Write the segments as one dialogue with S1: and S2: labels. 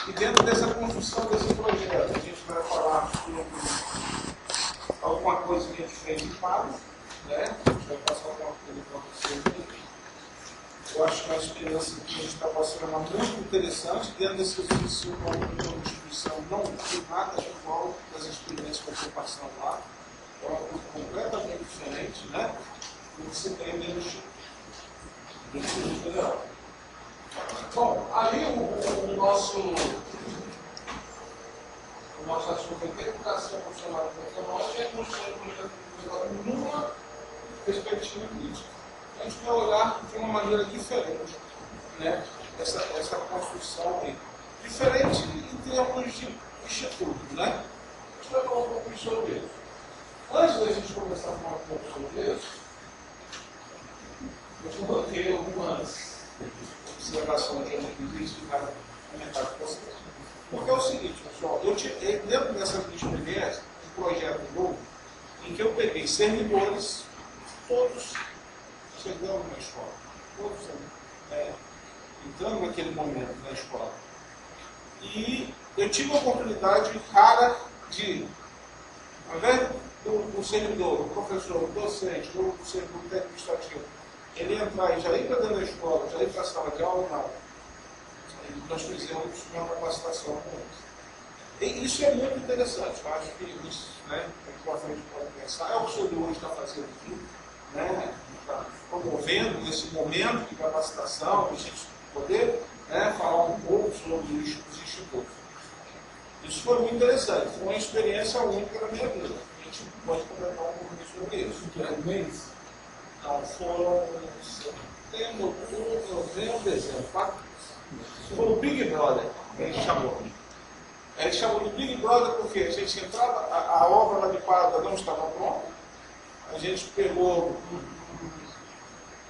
S1: E dentro dessa construção desse projeto, a gente vai falar sobre alguma coisinha diferente de quadro, né? A gente vai passar alguma coisa para vocês aí. Eu acho que a experiência que a gente está passando é muito interessante. Dentro desse exercício, uma instituição não tem nada igual das experiências que eu estou passando lá. É uma coisa completamente diferente, né? Do que você tem dentro do Instituto Federal. Bom, aí o nosso assunto é educação profissional e tecnológica, é construir um projeto de negócio numa perspectiva crítica. A gente vai olhar de uma maneira diferente, né? essa construção aí. Diferente em termos de instituto, né? A gente vai falar um pouco sobre isso. Antes da gente começar a falar um pouco sobre isso, eu coloquei algumas observações de análise que vai comentar com vocês. Porque é o seguinte, pessoal, eu dentro dessa minha experiência, um projeto novo, em que eu peguei servidores, todos chegando na escola, todos entrando naquele momento na escola. E eu tive a oportunidade rara de, ao invés do servidor, do professor, do docente, do servidor técnico administrativo, ele entrar e já ir para dentro da escola, já ir para a sala de aula, não. Nós fizemos uma capacitação com eles. E isso é muito interessante. Eu acho que isso, né, é que a gente pode pensar. É o que o senhor hoje está fazendo aqui, né, está promovendo esse momento de capacitação, para a gente poder, né, falar um pouco sobre os institutos. Isso foi muito interessante. Foi uma experiência única na minha vida. A gente pode comentar um pouco sobre isso.
S2: Mês?
S1: Não, foram setembro, outubro, novembro, dezembro, 4 meses. Foi o Big Brother, que ele chamou. Ele chamou de Big Brother porque a gente entrava, a obra lá de Parada não estava pronta, a gente pegou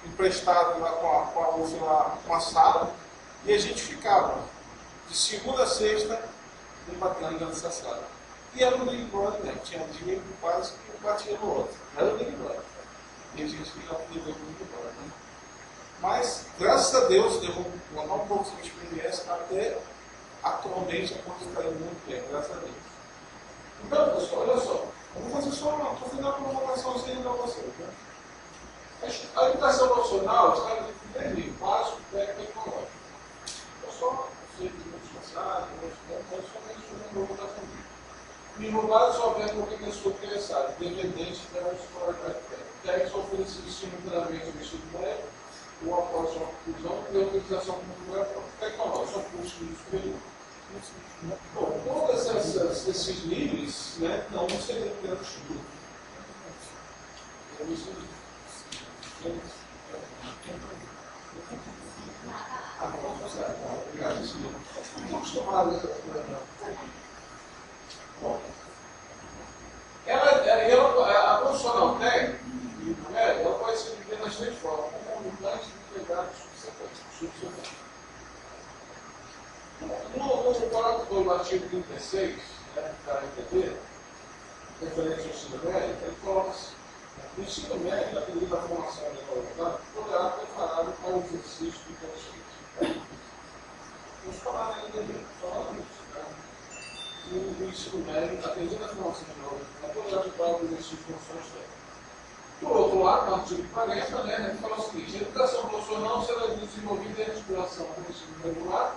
S1: emprestado lá com a UF lá uma sala, e a gente ficava de segunda a sexta debatendo dentro dessa sala. E era o Big Brother, né? Tinha dia que quase que batia no outro. Era o Big Brother. E a gente ficava vivendo o Big Brother, né? Mas, graças a Deus, eu vou contar um pouco sobre a experiência, até atualmente a coisa está indo muito bem, graças a Deus. Então, pessoal, olha só, eu vou fazer só uma, estou fazendo uma provocaçãozinha para vocês. Né? A educação profissional está em três níveis: básico, técnico e tecnológico. Eu só sei que muitos passados, mas somente sobre o novo da família. Nível básico, só vendo o que a pessoa interessada, independente da escola técnica. Técnico oferecido simultaneamente no ensino médio, ou após uma conclusão, e a utilização cultural tecnológica, são cursos de superior. Bom, todos esses níveis, né, não seriam dentro do estudo. A profissional técnica, ela pode ser dividida nas três formas: comunicantes, integrados e subsequentes. No parágrafo do artigo 36, né, da RTD, referente ao ensino médio, ele coloca assim: o ensino médio, atendendo da formação de qualidade, poderá preparado para o exercício de consciência. Vamos falar ainda de falando isso, né? O ensino médio, atendendo a formação de qualidade, poderá preparar o exercício de funções técnicas. Por outro lado, no artigo 40, né, ele fala o seguinte: a educação profissional será desenvolvida em articulação com o ensino regular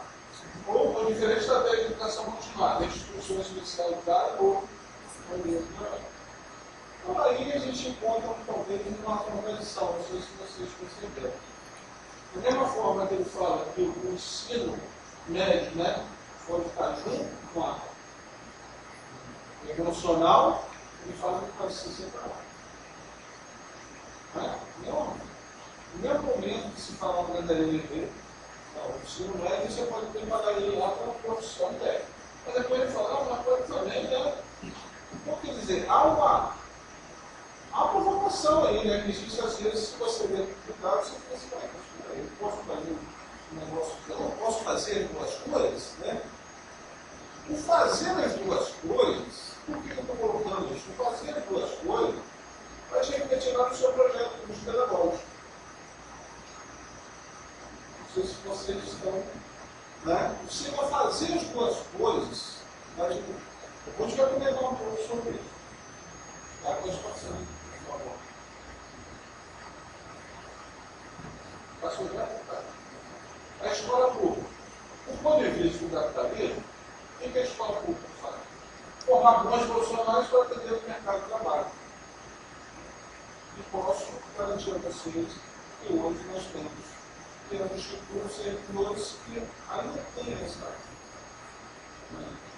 S1: ou com diferentes estratégias de educação continuada, instituições especializadas ou ambiente de trabalho. Então, aí a gente encontra talvez uma contradição, não sei se vocês perceberam. Da mesma forma que ele fala que o ensino médio, né, pode estar junto com a emocional, ele fala que pode se separar. Não, não é o momento que se fala no LDV. O ensino médio você pode preparar ele lá para uma profissão técnica. Mas depois ele fala, não, mas pode também, né? Então, quer dizer, há uma provocação aí, né? Que existe às vezes, se você der cuidado, você fica assim, eu posso fazer um negócio, eu não posso fazer duas coisas, né? O fazer as duas coisas, por que eu estou colocando isso? O fazer as duas coisas vai ser retirar do seu projeto de pedagógico. Não sei se vocês estão né? Você vai fazer as duas coisas, mas depois vai comentar um pouco sobre isso. Tá? Pode passar, por favor. Passou já? Tá. A escola pública. O ponto de vista do capitalismo, o que a escola pública faz? Formar bons profissionais para atender o mercado de trabalho. E posso garantir a vocês que hoje nós temos estruturas servidores que ainda têm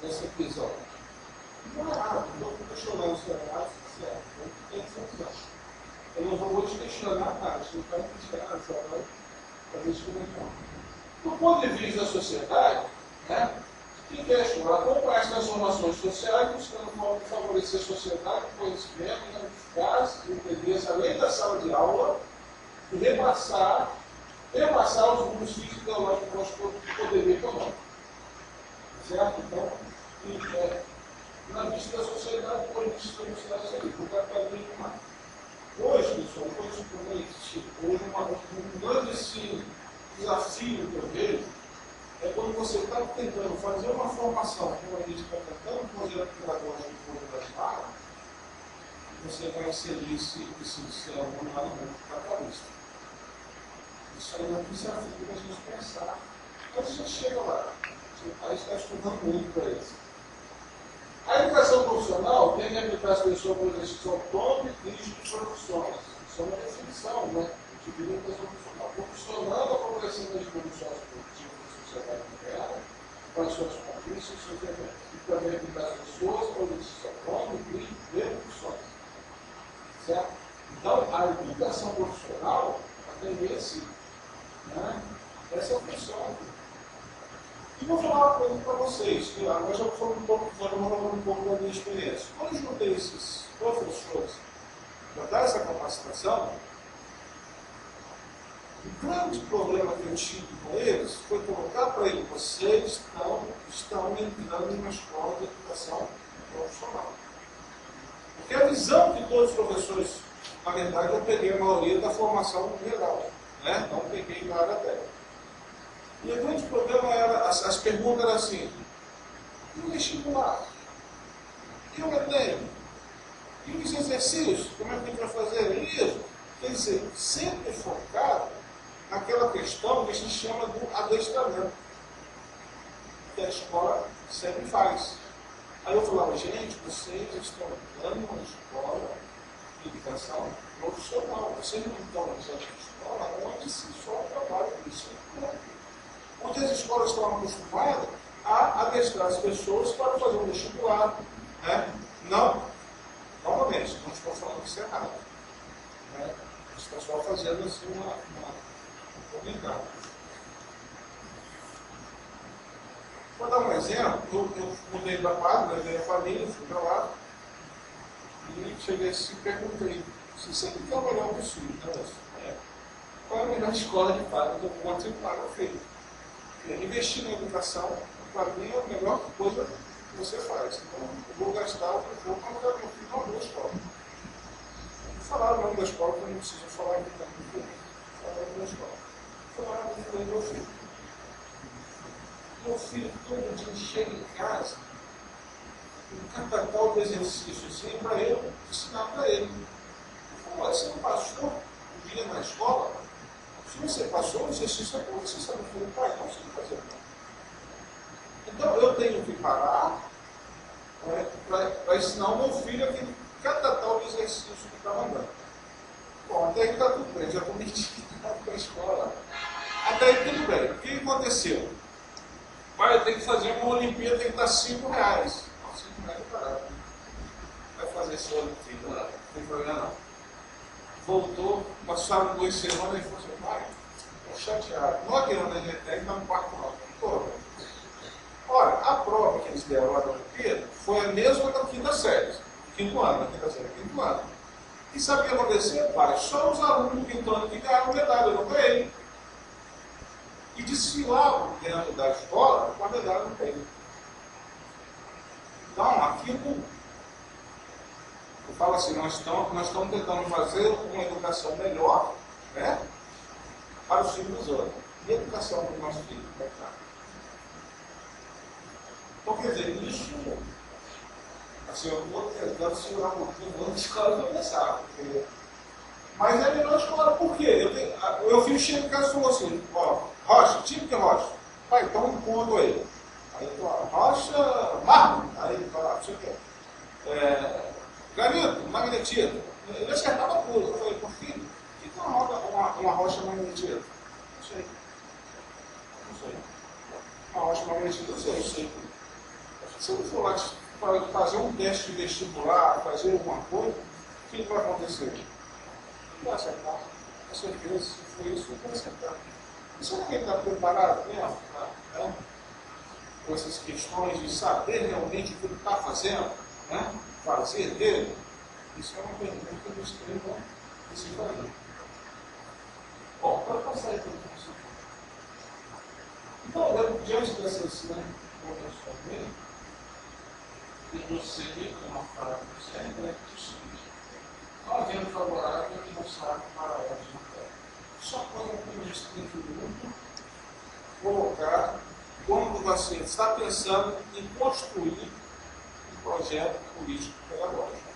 S1: essa visão. Não é errado, não estou questionando se é errado, se é certo. Tem que ser certo. Eu não vou te questionar nada, você vai me questionar, você vai fazer isso comigo. Do ponto de vista da sociedade, né? O que é a escola? Acompanhar as transformações sociais, buscando favorecer a sociedade, conhecimento, eficácia, interesse, além da sala de aula, e repassar os mundos físicos ideológicos do nosso poder econômico. Certo? Então, na vista da sociedade, por isso da sociedade, o capitalismo mais. Hoje, pessoal, hoje também existe um grande desafio que eu vejo é quando você está tentando fazer uma formação, como a gente está tentando fazer pedagógico no povo das vagas, você vai inserir esse sistema no mundo capitalista. Isso aí é um desafio para a gente pensar. Mas a gente chega lá. Aí está estudando muito para isso. A educação profissional tem que habilitar as pessoas para o exercício autônomo e crítico de profissões. Isso é uma definição, né? De educação profissional. Proporcionando a progressão das evoluções produtivas da sociedade moderna, para as suas conquistas e seus eventos. E também habilitar as pessoas para o exercício autônomo e crítico de profissões. Certo? Então, a educação profissional tem essa função. E vou falar uma coisa para vocês, que agora já vou falar um pouco da minha experiência. Quando eu juntei esses professores para dar essa capacitação, o grande problema que eu tive com eles foi colocar para eles: vocês estão entrando em uma escola de educação profissional. Porque a visão que todos os professores, na verdade, eu peguei a maioria da formação geral, né? Não peguei na área técnica. E o grande problema era, as perguntas eram assim: e o vestibular? E o Enem? E os exercícios? Como é que a gente vai fazer isso? Quer dizer, sempre focado naquela questão que a gente chama do adestramento, que a escola sempre faz. Aí eu falava: gente, vocês estão dando uma escola de educação profissional. Vocês não estão na escola onde se só trabalha com isso. Onde as escolas estão acostumadas a adestrar as pessoas para fazer um vestibular. Né? Não, novamente, não estou falando que isso é errado. Né? Estou só fazendo assim uma comentário. Vou dar um exemplo. Eu mudei da página, levei a família, fui para lá e cheguei assim e perguntei: se você quer o melhor possível, qual é a melhor escola de padre? Eu vou ter pago o filho. Investir na educação, para mim, é a melhor coisa que você faz. Então, eu vou gastar o que eu vou para mandar meu filho numa boa escola. Vou falar o nome da escola, que eu não preciso falar aqui também. Vou falar o nome da escola. Vou falar o nome do meu filho. Meu filho todo dia chega em casa, um catatal de exercício assim, para eu ensinar para ele. Olha, você não passou um dia na escola? Se você passou, o exercício é bom, você sabe fazer, pai, não sei fazer. Então eu tenho que parar para ensinar o meu filho aquele catatal de exercício que está mandando. Bom, até aí está tudo bem, já estou mentindo para a escola. Até aí tudo bem. O que aconteceu? Pai, tem que fazer uma Olimpíada, tem que dar R$5. R$5 é barato. Vai fazer essa Olimpíada lá, não tem problema não. Voltou, passaram 2 semanas e falou assim: pai, estou chateado. Não adianta a gente está no quarto não. Olha, a prova que eles deram lá da Olimpíada foi a mesma da quinta série. Quinto ano, na quinta série, quinto ano. E sabe o que aconteceu, pai? Só os alunos do quinto ano que ganharam medalha, eu não ganhei. E desfilavam dentro da escola com a medalha no peito. Então, aquilo, eu falo assim, nós estamos tentando fazer uma educação melhor, né, para os filhos dos outros. E a educação para o nosso filho? Então, quer dizer, isso, assim, eu vou tentando segurar um pouquinho antes da escola começar. Mas é a melhor escola, por quê? Eu vi o Chico em casa e falou assim, ó, Rocha, tipo que é Rocha? Pai, então um ponto aí. Aí, ó, Rocha, mármore. Aí, fala, não sei o quê. Granito, magnetita. Ele acertava tudo. Eu falei, por que é uma rocha magnetita? Não sei. Não sei. Uma rocha magnetita, eu sei. Se eu for lá fazer um teste vestibular, fazer alguma coisa, o que vai acontecer? Não vai acertar. Com certeza, se for isso, não vai acertar. E será que ele está preparado mesmo? Né? Com essas questões de saber realmente o que ele está fazendo, né? Fazer dele? Isso é uma pergunta que eu escrevo nesse fazer. Bom, para passar aí para o professor. Então, diante dessas condições dele, eu prosseguir com uma frase sempre, né, que diz o seguinte: não havendo favorável que não sabe para a hora de matéria. Só quando o ministro tem que colocar como você está pensando em construir um projeto político pedagógico.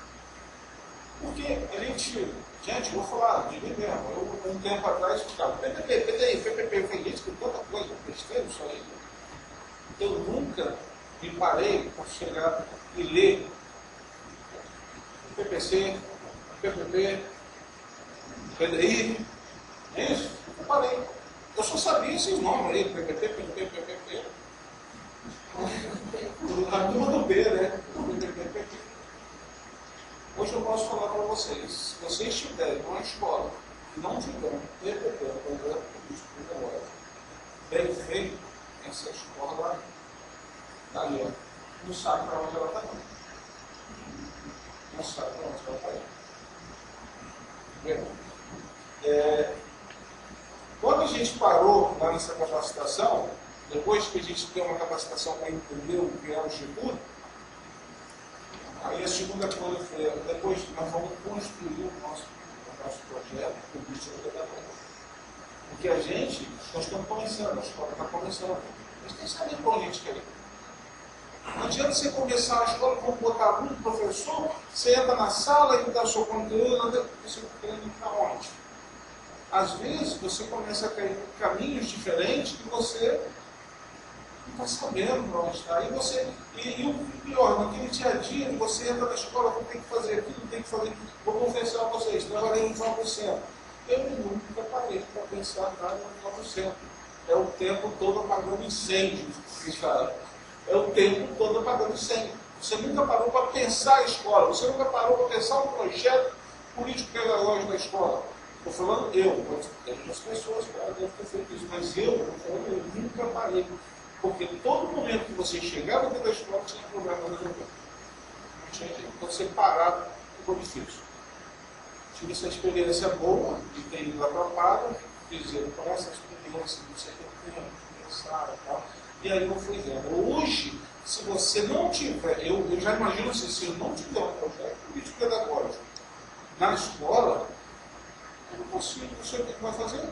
S1: Porque a gente, vou falar de mim mesmo, eu um tempo atrás ficava PPP, eu falei, gente, que tanta coisa, besteira isso aí. Eu nunca me parei para chegar e ler PPC, PPP, PDI, é isso? Eu parei. Eu só sabia esses nomes aí, PPP, PPP, PPP. A turma do B, né? Hoje eu posso falar para vocês, se vocês tiverem uma escola que não tiver PPP, Projeto Político Pedagógico, bem feito, essa escola está ali, ó. Não sabe para onde ela está indo. Não sabe para onde ela está indo. Quando a gente parou lá nessa capacitação, depois que a gente deu uma capacitação para entender o que era o Instituto, aí a segunda coisa foi, depois nós vamos construir o nosso projeto político pedagógico. Porque nós estamos começando, a escola está começando. A gente tem que saber para onde a gente quer ir. Não adianta você começar a escola, vamos botar aluno, professor, você entra na sala e dá o seu conteúdo, você está querendo ir para onde? Às vezes você começa a cair em caminhos diferentes que você não está sabendo para onde está. E o pior, naquele dia a dia, você entra na escola, vou ter que fazer aquilo, tem que fazer aquilo. Vou confessar a vocês, trabalhei no 9%. Eu nunca parei para pensar nada no 9%. É o tempo todo apagando incêndio, cara. É o tempo todo apagando incêndio. Você nunca parou para pensar a escola, você nunca parou para pensar um projeto político-pedagógico da escola. Estou falando tem outras pessoas que devem ter feito isso, mas eu nunca parei. Porque todo momento que você chegava dentro da escola tinha problema a resolver. Não tinha jeito. Então você parava, ficou difícil. Tive essa experiência boa de ter ido lá para a Pada, dizer, para essa experiência, não sei o que pensar e tal. E aí eu fui vendo. Hoje, se você não tiver, eu já imagino assim, se eu não tiver um projeto político pedagógico na escola, eu não consigo, não sei o que vai fazer.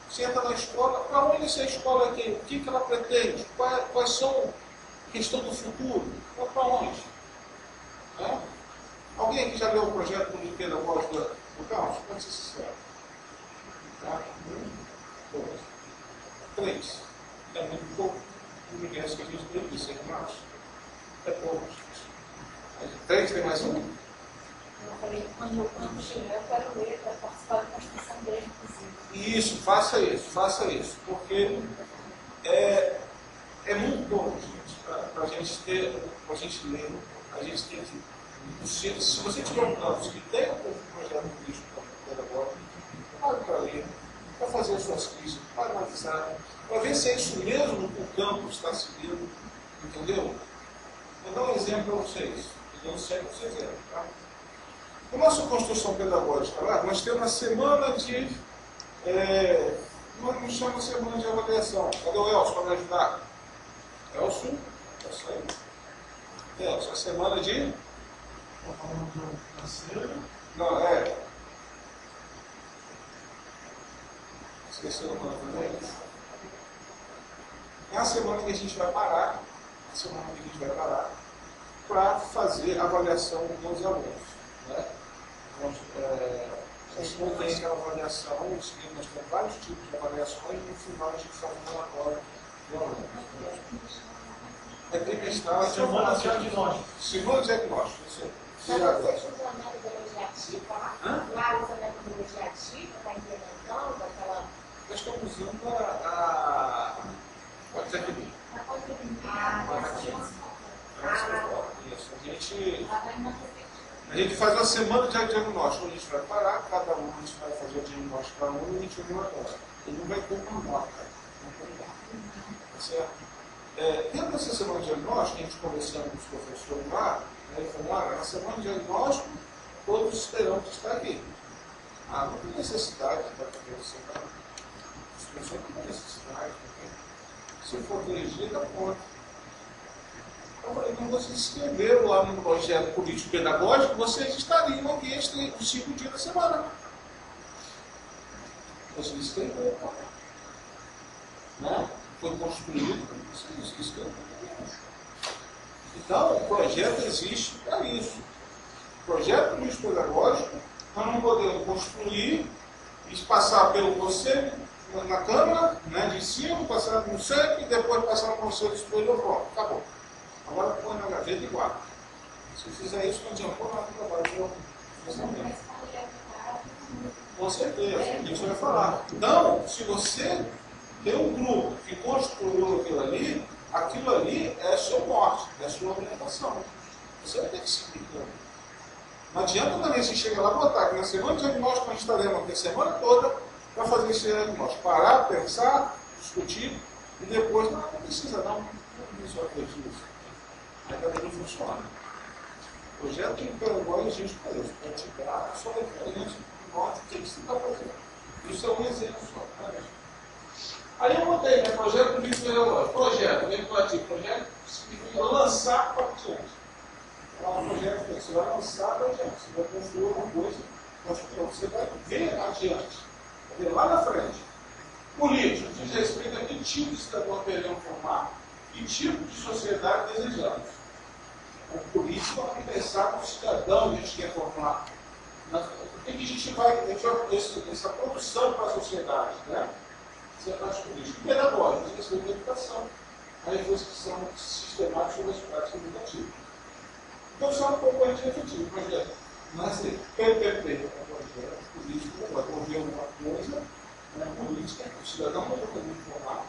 S1: Você entra na escola, para onde essa escola aqui? O que ela pretende? Quais são a questão do futuro? Para onde? É? Alguém aqui já leu o projeto político pedagógico do Carlos? Pode ser sincero. Tá? 1, 2, 3. É muito pouco. O universo que a gente tem aqui, 6 marços. É pouco. 3 tem mais um?
S2: Eu falei, quando chegar, eu quero ler, para participar da Constituição dele, inclusive.
S1: Isso, faça isso, porque é muito bom, gente, para a gente ler, a gente tem que, se você tiver um campus que tem um projeto político pedagógico, pare para ler, para fazer as suas críticas, para analisar, para ver se é isso mesmo que o campus está seguindo, entendeu? Vou dar um exemplo para vocês, eu não sei para vocês verem, tá? A nossa construção pedagógica lá, nós temos uma semana de. Não chama semana de avaliação. Cadê o Elcio para me ajudar? Elcio? Elcio aí. Elcio, a semana de.
S3: Está falando do terceiro?
S1: Não, esqueci o nome também. É a semana que a gente vai parar, semana que a gente vai parar, para fazer avaliação com os alunos. Né? A gente não tem aquela avaliação, nós temos vários tipos de avaliações, e no final a gente faz um relatório do aluno. É trimestral,
S3: Semana de diagnóstico.
S1: Semana de diagnóstico, isso aí.
S2: Mas vocês usam a metodologia ativa lá? Lá usa a metodologia ativa, está implementando aquela...
S1: Nós estamos usando a TechB. A gente faz uma semana de diagnóstico, a gente vai parar, cada um a gente vai fazer o diagnóstico para um e a gente vai relatório. Ele não vai ter uma nota. Tá certo? Dentro dessa semana de diagnóstico, a gente conversando com os professores lá, ele falou, na semana de diagnóstico, todos terão que estar aqui. Não tem necessidade de estar aqui essa semana. As pessoas não têm necessidade. Se for corrigir, dá conta. Eu falei, quando vocês se inscreveram lá no projeto político-pedagógico, vocês estariam aqui os 5 dias da semana. Vocês se inscreveram. Né? Foi construído, vocês se inscreveram. Então, o projeto existe para isso. O projeto político-pedagógico, nós não podemos construir e passar pelo conselho, na Câmara, né, de ensino, passar no CEP e depois passar no Conselho Superior, pronto, acabou. Agora põe na gaveta e guarda. Se fizer isso, não adiantou nada do trabalho. Com certeza, a gente vai falar. Então, se você tem um grupo que construiu aquilo ali é seu norte, é sua orientação. Você vai ter que seguir aquilo. Não adianta também você chegar lá e botar que na semana de diagnóstico a gente está levando a semana toda para fazer esse diagnóstico. Parar, pensar, discutir e depois, não precisa não só acredito isso. Aí também não funciona. O projeto de pedagógico existe para isso, para tirar a sua referência norte o que você está fazendo. Isso é um exemplo só. Né? Aí eu botei, né? Projeto de pedagógico. Projeto, manipulativo. Projeto significa lançar para a gente. Um projeto, você vai lançar para a gente. Você vai construir alguma coisa, você vai ver adiante. Vai ver lá na frente. Político diz respeito a que tipo de cidadão queremos formar e tipo de sociedade desejamos. O político vai pensar no cidadão que a gente quer formar. O que a gente vai essa produção para a sociedade, né? Sociedade política. E pedagógica, diz respeito à educação. A reflexão sistemática sobre as práticas educativas. Então, só um pouco mais efetivo, projeto. Mas PPP é um projeto político, vai ouvir alguma coisa, né, política, o cidadão não vai poder informar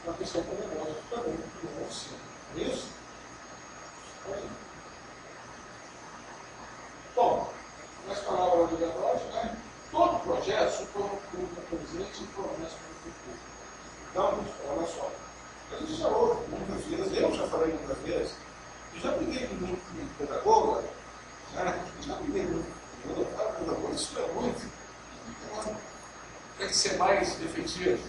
S1: uma questão pedagógica também, que não é assim. É isso? Bom, nas palavras obrigatórias, né, todo projeto supõe um público presente e promessa para o futuro. Então, olha só, a gente já ouve muitas vezes, eu já falei muitas vezes, eu já briguei com um pedagogo, né? Já briguei com um pedagogo, isso é muito. Tem que ser mais efetivo.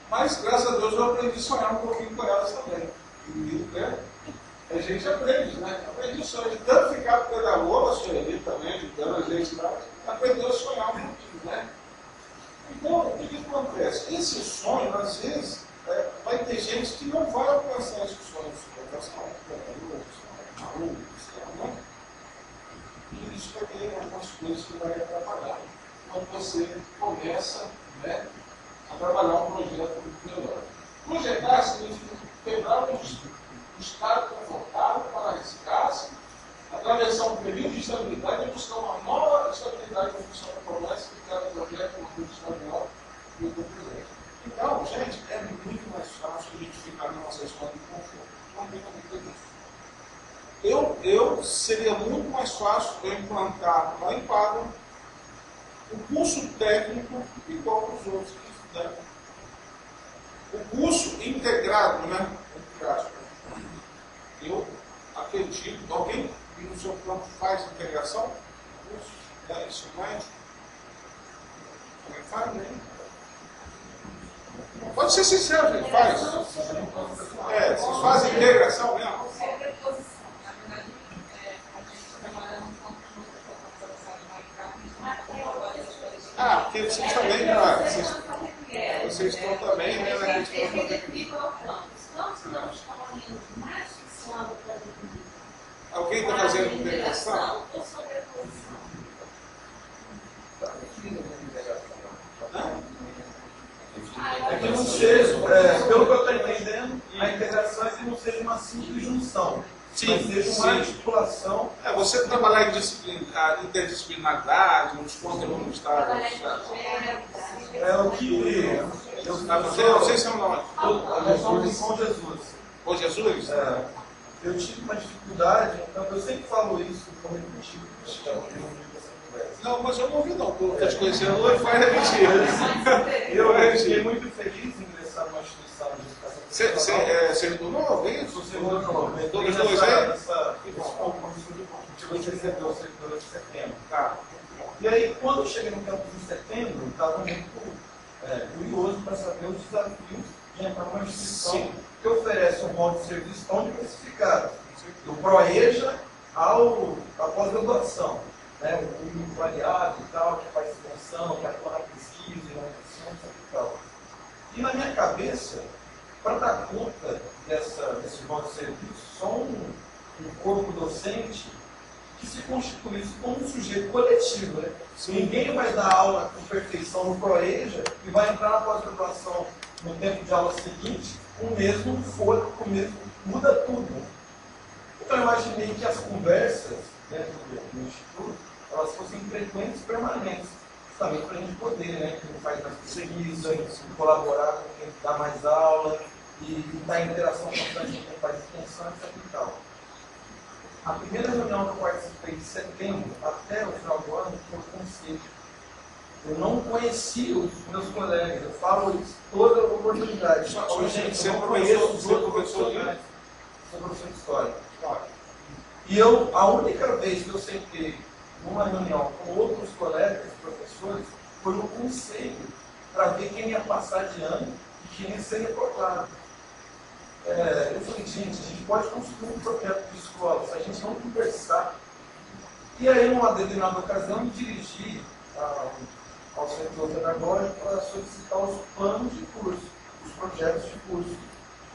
S1: Mas, graças a Deus, eu aprendi a sonhar um pouquinho com elas também. E, né? A gente aprende, né? Aprendi a sonhar. De tanto ficar com o pedagogo, a Sueli também, ajudando a gente lá, aprendeu a sonhar um pouquinho, né? Então, o que acontece? Esse sonho, às vezes, vai ter gente que não vai alcançar esse sonho. E isso vai ter algumas coisas que vai atrapalhar quando você começa, né, a trabalhar um projeto melhor. Projetar significa quebrar um estado confortável para arriscar-se, atravessar um período de estabilidade e buscar uma nova estabilidade em função da promessa que cada projeto uma condição melhor e o projeto. Então, gente, é muito mais fácil a gente ficar na nossa zona de conforto. Não tem como isso. Eu seria muito mais fácil eu implantar lá em Padua o curso técnico igual para os outros que estudaram. O curso integrado, né? Eu acredito, alguém que no seu campo faz integração? Curso, né? Isso mais? Alguém faz, né? Pode ser sincero, gente, faz. Vocês fazem integração mesmo? Porque vocês também, cara, vocês estão também, né, na questão da está fazendo integração?
S2: Ou sobreposição?
S4: É que não seja, pelo que eu estou entendendo, a integração é que não seja uma simples junção.
S1: Sim,
S4: mas seja uma articulação.
S1: Você trabalhar em a interdisciplinaridade, nos conteúdos
S2: Trabalhar em
S1: estáveis.
S2: projetos.
S4: É o que eu
S1: Vocês são onde?
S4: nós somos com Jesus.
S1: Com Jesus?
S4: Eu tive uma dificuldade, então eu sempre falo isso como repetido.
S1: Não, mas eu não ouvi não. Estou te conhecendo hoje, vai repetir.
S4: Eu fiquei muito feliz em ingressar numa instituição de educação.
S1: Você retornou? É isso?
S4: Você voltou.
S1: Todos dois aí?
S4: Esse compromisso que você recebeu o servidor de setembro.
S1: Tá.
S4: E aí, quando eu cheguei no campus em setembro, eu estava muito curioso para saber os desafios de entrar numa instituição que oferece um modo de serviço tão diversificado, do ProEja à pós-graduação, né? O público variado e tal, que faz extensão, que atua na pesquisa, na ensino e tal. E na minha cabeça, para dar conta desse modo de serviço, só um corpo docente que se constituísse como um sujeito coletivo. Né? Ninguém vai dar aula com perfeição no ProEja e vai entrar na pós-graduação no tempo de aula seguinte com o mesmo fôlego, muda tudo. Então eu imaginei que as conversas dentro do Instituto, elas fossem frequentes e permanentes, justamente para a gente poder, né, quem faz mais pesquisa, colaborar com quem dá mais aula e estar em interação constante com quem faz extensão, etc. e tal. A primeira reunião que eu participei de setembro até o final do ano foi o conselho. Eu não conhecia os meus colegas, eu falo isso toda a oportunidade. Gente, eu não conheço os outros professores. Sou professor de história. E a única vez que eu sentei numa reunião com outros colegas, professores, foi no conselho, para ver quem ia passar de ano e quem ia ser reportado. Eu falei, gente, a gente pode construir um projeto de escola, se a gente não conversar. E aí, numa determinada ocasião, me dirigi ao setor pedagógico para solicitar os planos de curso, os projetos de curso.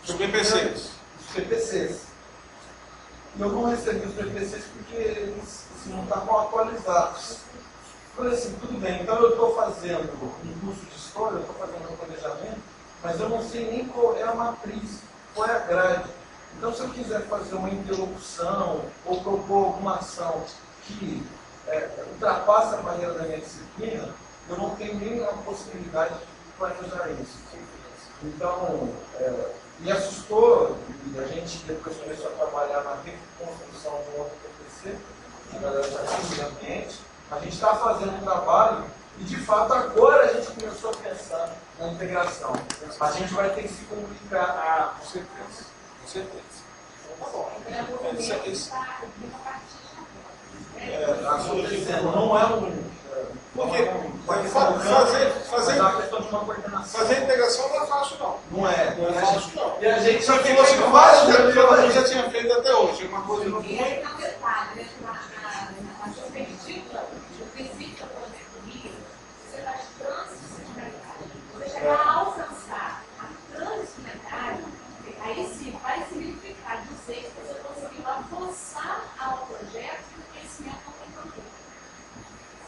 S1: Os PPCs.
S4: Os PPCs. E eu não recebi os PPCs porque eles não estavam atualizados. Falei assim, tudo bem, então eu estou fazendo um curso de história, eu estou fazendo um planejamento, mas eu não sei nem qual é a matriz, qual é a grade. Então, se eu quiser fazer uma interlocução ou propor alguma ação que ultrapassa a barreira da minha disciplina, eu não tenho nem a possibilidade de planejar isso. Então, me assustou, e a gente depois começou a trabalhar na reconstrução de um outro PPC, a galera já tinha ambiente, a gente está fazendo um trabalho e, de fato, agora a gente começou a pensar na integração. A gente vai ter que se comunicar.
S1: Com certeza. Com certeza.
S2: Tá bom, então o movimento está abrindo a partir de agora.
S4: Não é um.
S1: Porque fazer integração não é fácil, não.
S4: Não é.
S1: Não é fácil, não.
S4: E a gente
S1: Se fosse fácil, eu já tinha feito até hoje. É uma coisa não
S2: E aí, na detalhe, né, na perspectiva, no princípio da pandemia, você faz transdisciplinaridade. Você chegar a alcançar a transdisciplinaridade, aí sim vai significar dizer que você conseguiu avançar ao projeto que o conhecimento não tem problema.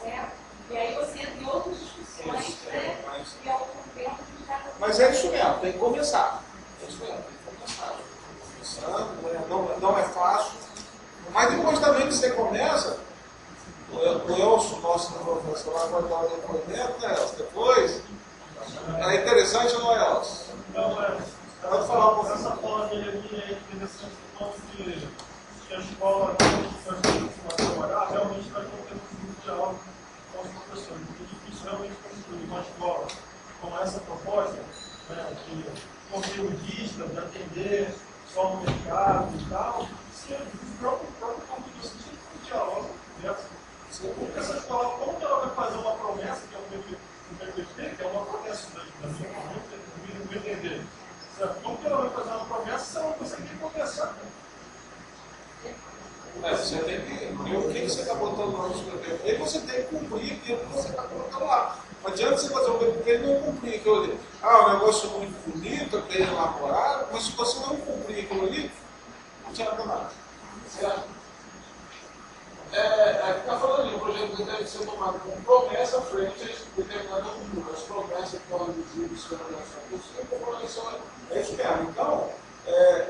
S2: Certo? E aí você entra em outras discussões, né? E ao tempo de cada.
S1: Mas é isso mesmo, tem que começar. É isso mesmo, tem que começar. Começando, não é fácil. Mas depois também que você começa, o Elson, nosso professor lá, vai dar o depoimento, né, Elson? Depois, é interessante ou não é, Elson? Pode falar um pouco.
S3: Essa fala dele aqui é interessante por conta que a escola, quando a gente trabalhar, realmente vai ter um tempo de aula com os professores. Porque é difícil realmente construir uma escola com essa proposta, né, de conteudista, de atender só no mercado e tal, se o próprio campo docente não dialoga com essa. Porque essa escola, como ela vai fazer uma promessa, que é um PPP, que é uma promessa da minha entender, certo? Como que ela vai fazer uma promessa se ela não consegue nem conversar?
S1: Você tem que ver o que você está botando no seu PPP e você tem que cumprir aquilo que você está colocando lá. Não adianta você fazer um PPP e não cumprir aquilo ali. Um negócio muito bonito, bem elaborado, mas se você não cumprir aquilo ali, não adianta nada. Certo? que deve ser tomada como promessa frente a determinada cultura. As promessas que podem dizer isso é isso mesmo. Então,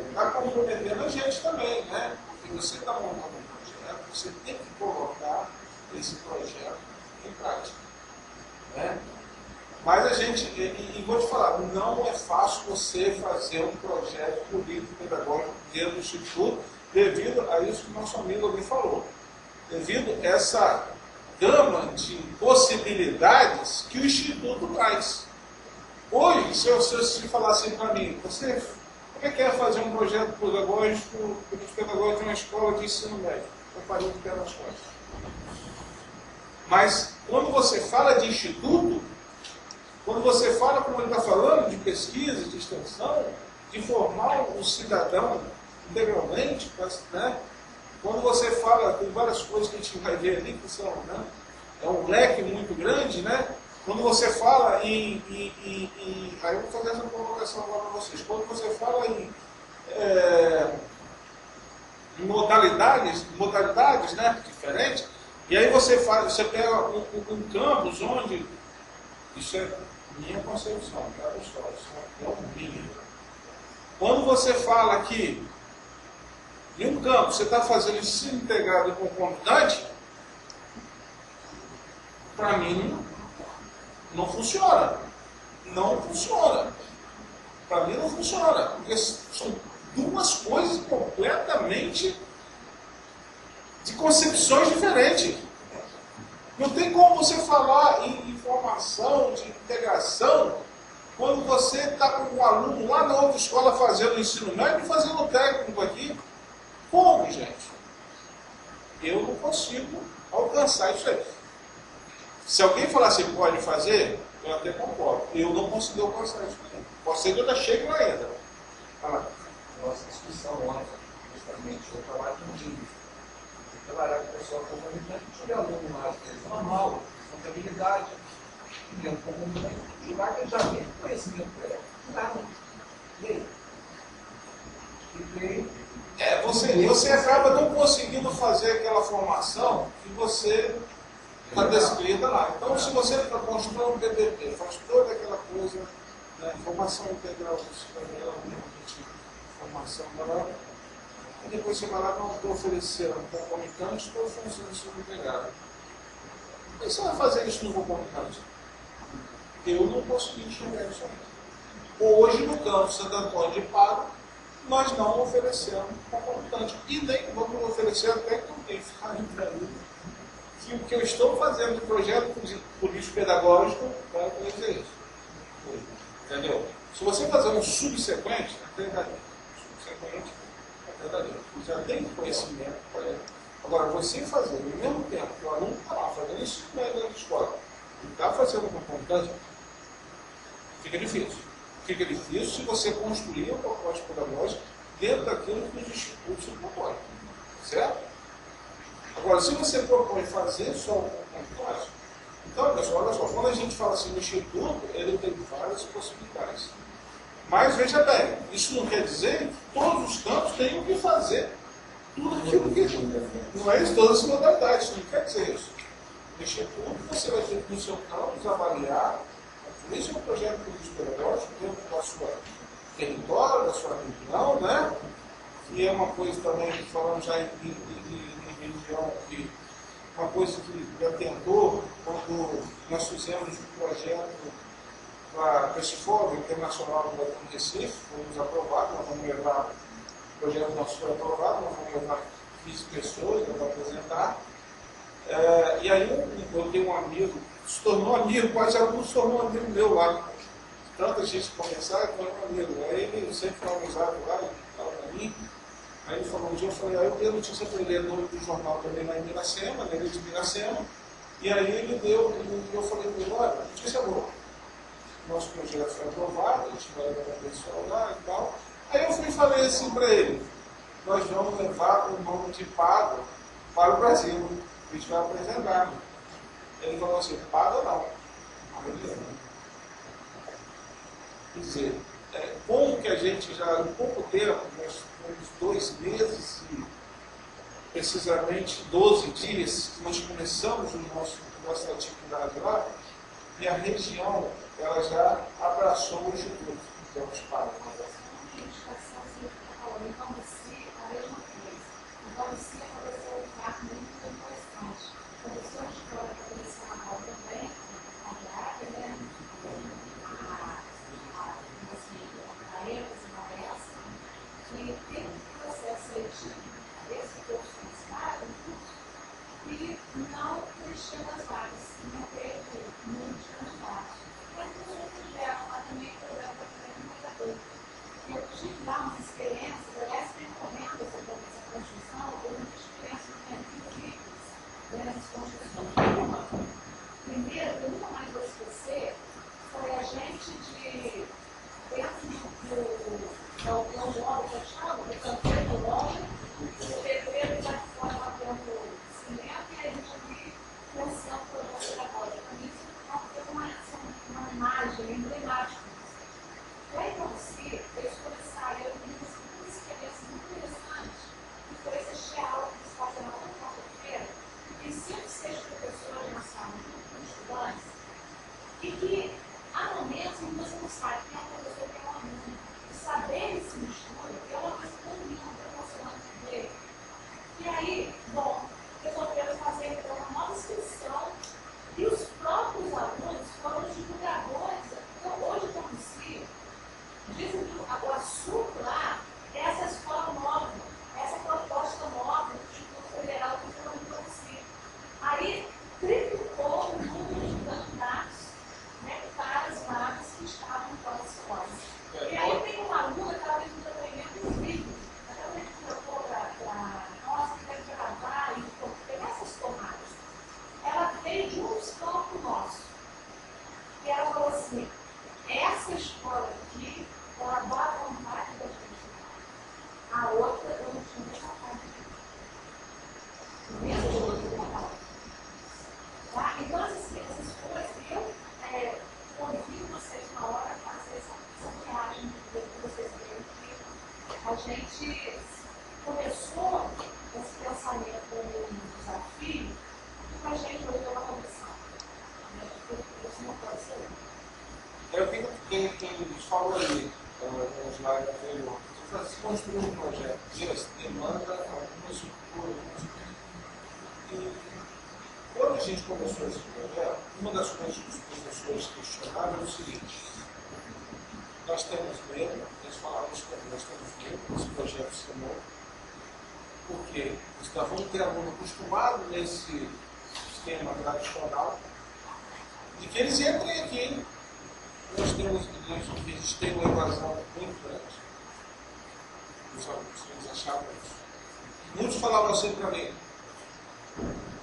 S1: está comprometendo a gente também, né? Porque você está montando um projeto, você tem que colocar esse projeto em prática. Né? Mas a gente, e vou te falar, não é fácil você fazer um projeto político-pedagógico dentro do Instituto, devido a isso que o nosso amigo ali falou. Devido a essa gama de possibilidades que o Instituto traz. Hoje, se você falar assim para mim, você quer fazer um projeto pedagógico de uma escola de ensino médio? Eu faria o que quero nas costas. Mas, quando você fala de instituto, quando você fala, como ele está falando, de pesquisa, de extensão, de formar o cidadão integralmente, né? Quando você fala, tem várias coisas que a gente vai ver ali, que são, né? É um leque muito grande, né? Quando você fala aí eu vou fazer essa colocação agora para vocês, quando você fala em modalidades, né, diferentes, e aí você pega um campus onde, isso é minha concepção, tá, pessoal? Isso é um mínimo. Quando você fala aqui, em um campus, você está fazendo ensino integrado com convidante, para mim, não funciona. Não funciona. Para mim não funciona. Porque são duas coisas completamente de concepções diferentes. Não tem como você falar em formação, de integração, quando você está com um aluno lá na outra escola fazendo ensino médio e fazendo técnico aqui. Como, gente? Eu não consigo alcançar isso aí. Se alguém falar assim, pode fazer, eu até concordo. Eu não consigo alcançar isso aí. Pode ser que eu já chegue lá ainda. Fala.
S4: Nossa discussão ontem, justamente, eu trabalho com índice. Eu trabalhar com o pessoal com comunidade, tive aluno lá, que eles são mal, contabilidade, dentro da comunidade. E lá que eu já vi conhecimento para ela. Nada. E aí?
S1: Você acaba não conseguindo fazer aquela formação que você está descrita lá. Então, se você constrói um BBB, faz toda aquela coisa, né, formação integral do cidadão, formação moral, e depois você vai lá e não estou oferecendo concomitante, estou oferecendo subintegrado. Por que você vai fazer isso no concomitante? Eu não consegui enxergar isso aí. Hoje, no campo Santo Antônio de Pádua, nós não oferecemos concomitante. E nem vamos oferecer até que não tem ficado para mim. Que o que eu estou fazendo de projeto político-pedagógico vai fazer isso. Entendeu? Se você fazer um subsequente, até daria. Subsequente, até daria. Já tem conhecimento para ele. Agora, você fazer no mesmo tempo que o aluno está lá fazendo isso na escola, e está fazendo concomitante, fica difícil. Fica difícil se você construir uma proposta pedagógica dentro daquilo que os institutos se propõem. Certo? Agora, se você propõe fazer só um concomitante, então, pessoal, olha só, quando a gente fala assim no instituto, ele tem várias possibilidades. Mas, veja bem, isso não quer dizer que todos os campos tenham que fazer tudo aquilo que... Não é isso, todas as modalidades, não quer dizer isso. No instituto, você vai ter que, no seu campus, avaliar. Isso é um projeto político-pedagógico dentro do seu território, da sua região, né? Que é uma coisa também, falando já em religião, que uma coisa que já tentou, quando nós fizemos um projeto para esse Fórum Internacional do Recife, fomos aprovados, nós vamos levar, o projeto nosso foi aprovado, nós vamos levar 15 pessoas para apresentar. E aí eu tenho um amigo, se tornou amigo, quase aluno se tornou amigo meu lá. Tanta gente começar, ele tornou amigo. Aí ele sempre foi amizade lá, ele falava para mim. Aí ele falou um dia, eu falei, eu dei notícia para ele no jornal também lá em Miracema, na ilha de Miracema. E aí ele deu, e eu falei para ele, olha, notícia boa. Nosso projeto foi aprovado, a gente vai levar o pessoal lá e tal. Aí eu fui e falei assim para ele, nós vamos levar o nome de Pádua para o Brasil. A gente vai apresentar. Ele falou assim, Pádua não. Quer dizer, como que a gente já, em pouco tempo, uns 2 meses precisamente 12 dias que nós começamos nossa atividade lá, e a região ela já abraçou o Instituto, que é o espaço.
S2: Não preencheu as vagas, não teve muitos candidatos. Mas as outras deram lá também programa para comunicador. Eu tive lá umas experiências, aliás, percorrendo essa construção, eu tive experiências incríveis nessas construções. Primeiro, eu nunca mais vou esquecer, foi a gente de dentro do móvel, que eu chamo, do canteiro do móvel, o pedreiro já fora lá dentro. E a gente ali pensando por você agora. Para mim, isso é uma imagem emblemática. E aí, para você, eles começaram, eu vi uma experiência muito interessante, que foi assistir a aula que eles fazem na outra quarta-feira, e 5, 6 professores na sala, com estudantes, e que há momentos em que você não sabe quem é o professor e quem é o aluno. E saber esse mistura é uma coisa tão linda, tão emocionante de ver. E aí, bom, resolveram fazer então uma nova inscrição e os próprios alunos foram os divulgadores. Então, hoje, eu conheci, dizem que o assunto lá é essa escola nova, essa proposta nova do Instituto Federal que eu não conheci. Aí, triplicou o número de candidatos, né, para as vagas que estavam com as escolas. E aí, tem uma aluna que ela fez um depoimento incrível, ela me colocou para nós que deve gravar e pegar essas tomadas. Ela veio de um escopo nosso. E ela falou assim, essa escola aqui, ela dá a vontade da gente. A outra, eu não tinha nem vontade de. Tá? Então, essas coisas, eu convido vocês na hora de fazer essa viagem que vocês veem que a gente começou esse pensamento como um desafio, e para a gente hoje é uma condição. Isso não pode ser.
S1: Eu vi que quem falou ali, no slide anterior, se construir um projeto desse demanda algumas coisas. E quando a gente começou esse projeto, uma das coisas que os professores questionaram é o seguinte: nós temos medo, eles falavam isso também, nós temos medo desse projeto ser novo, porque estavam ter aluno acostumado nesse sistema tradicional, de que eles entrem aqui. Nós temos uma evasão muito grande. Os alunos achavam isso. Muitos falavam assim para mim: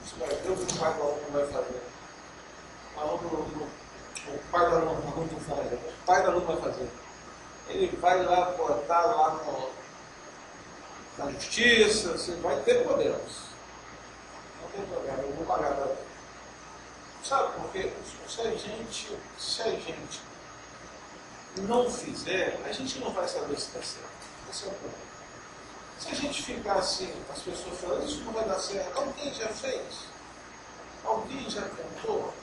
S1: você vai ver o que o pai do aluno vai fazer. O pai do aluno não faz. O pai do aluno vai fazer. Ele vai lá botar lá na justiça, você vai ter problemas. Não tem problema, eu vou pagar para ele. Sabe por quê? Se a gente não fizer, a gente não vai saber se está certo. Esse é o problema. Se a gente ficar assim, as pessoas falando, isso não vai dar certo, alguém já fez? Alguém já tentou?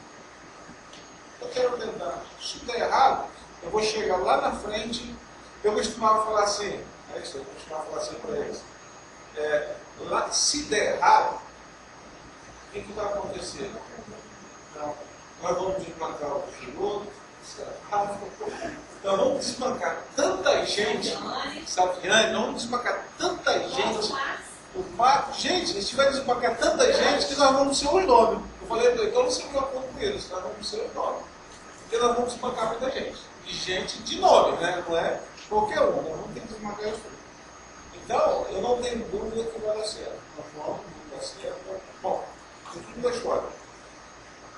S1: Eu quero tentar. Se der errado, eu vou chegar lá na frente. Eu costumava falar assim, é isso, eu costumava falar assim para eles. Lá, se der errado, o que vai acontecer? Não. Nós vamos desbancar o piloto, nós vamos desbancar tanta gente, Saviane, nós vamos desbancar tanta gente, o Marco, gente, a gente vai desbancar tanta gente que nós vamos ser os nomes. Eu falei, então não se preocupe com eles, nós vamos ser os nomes. Porque nós vamos desbancar muita gente. E gente de nome, né? Não é qualquer um, nós vamos ter que desbancar isso. Então, eu não tenho dúvida que vai dar certo. Nós vamos dar certo. Bom, tudo da história.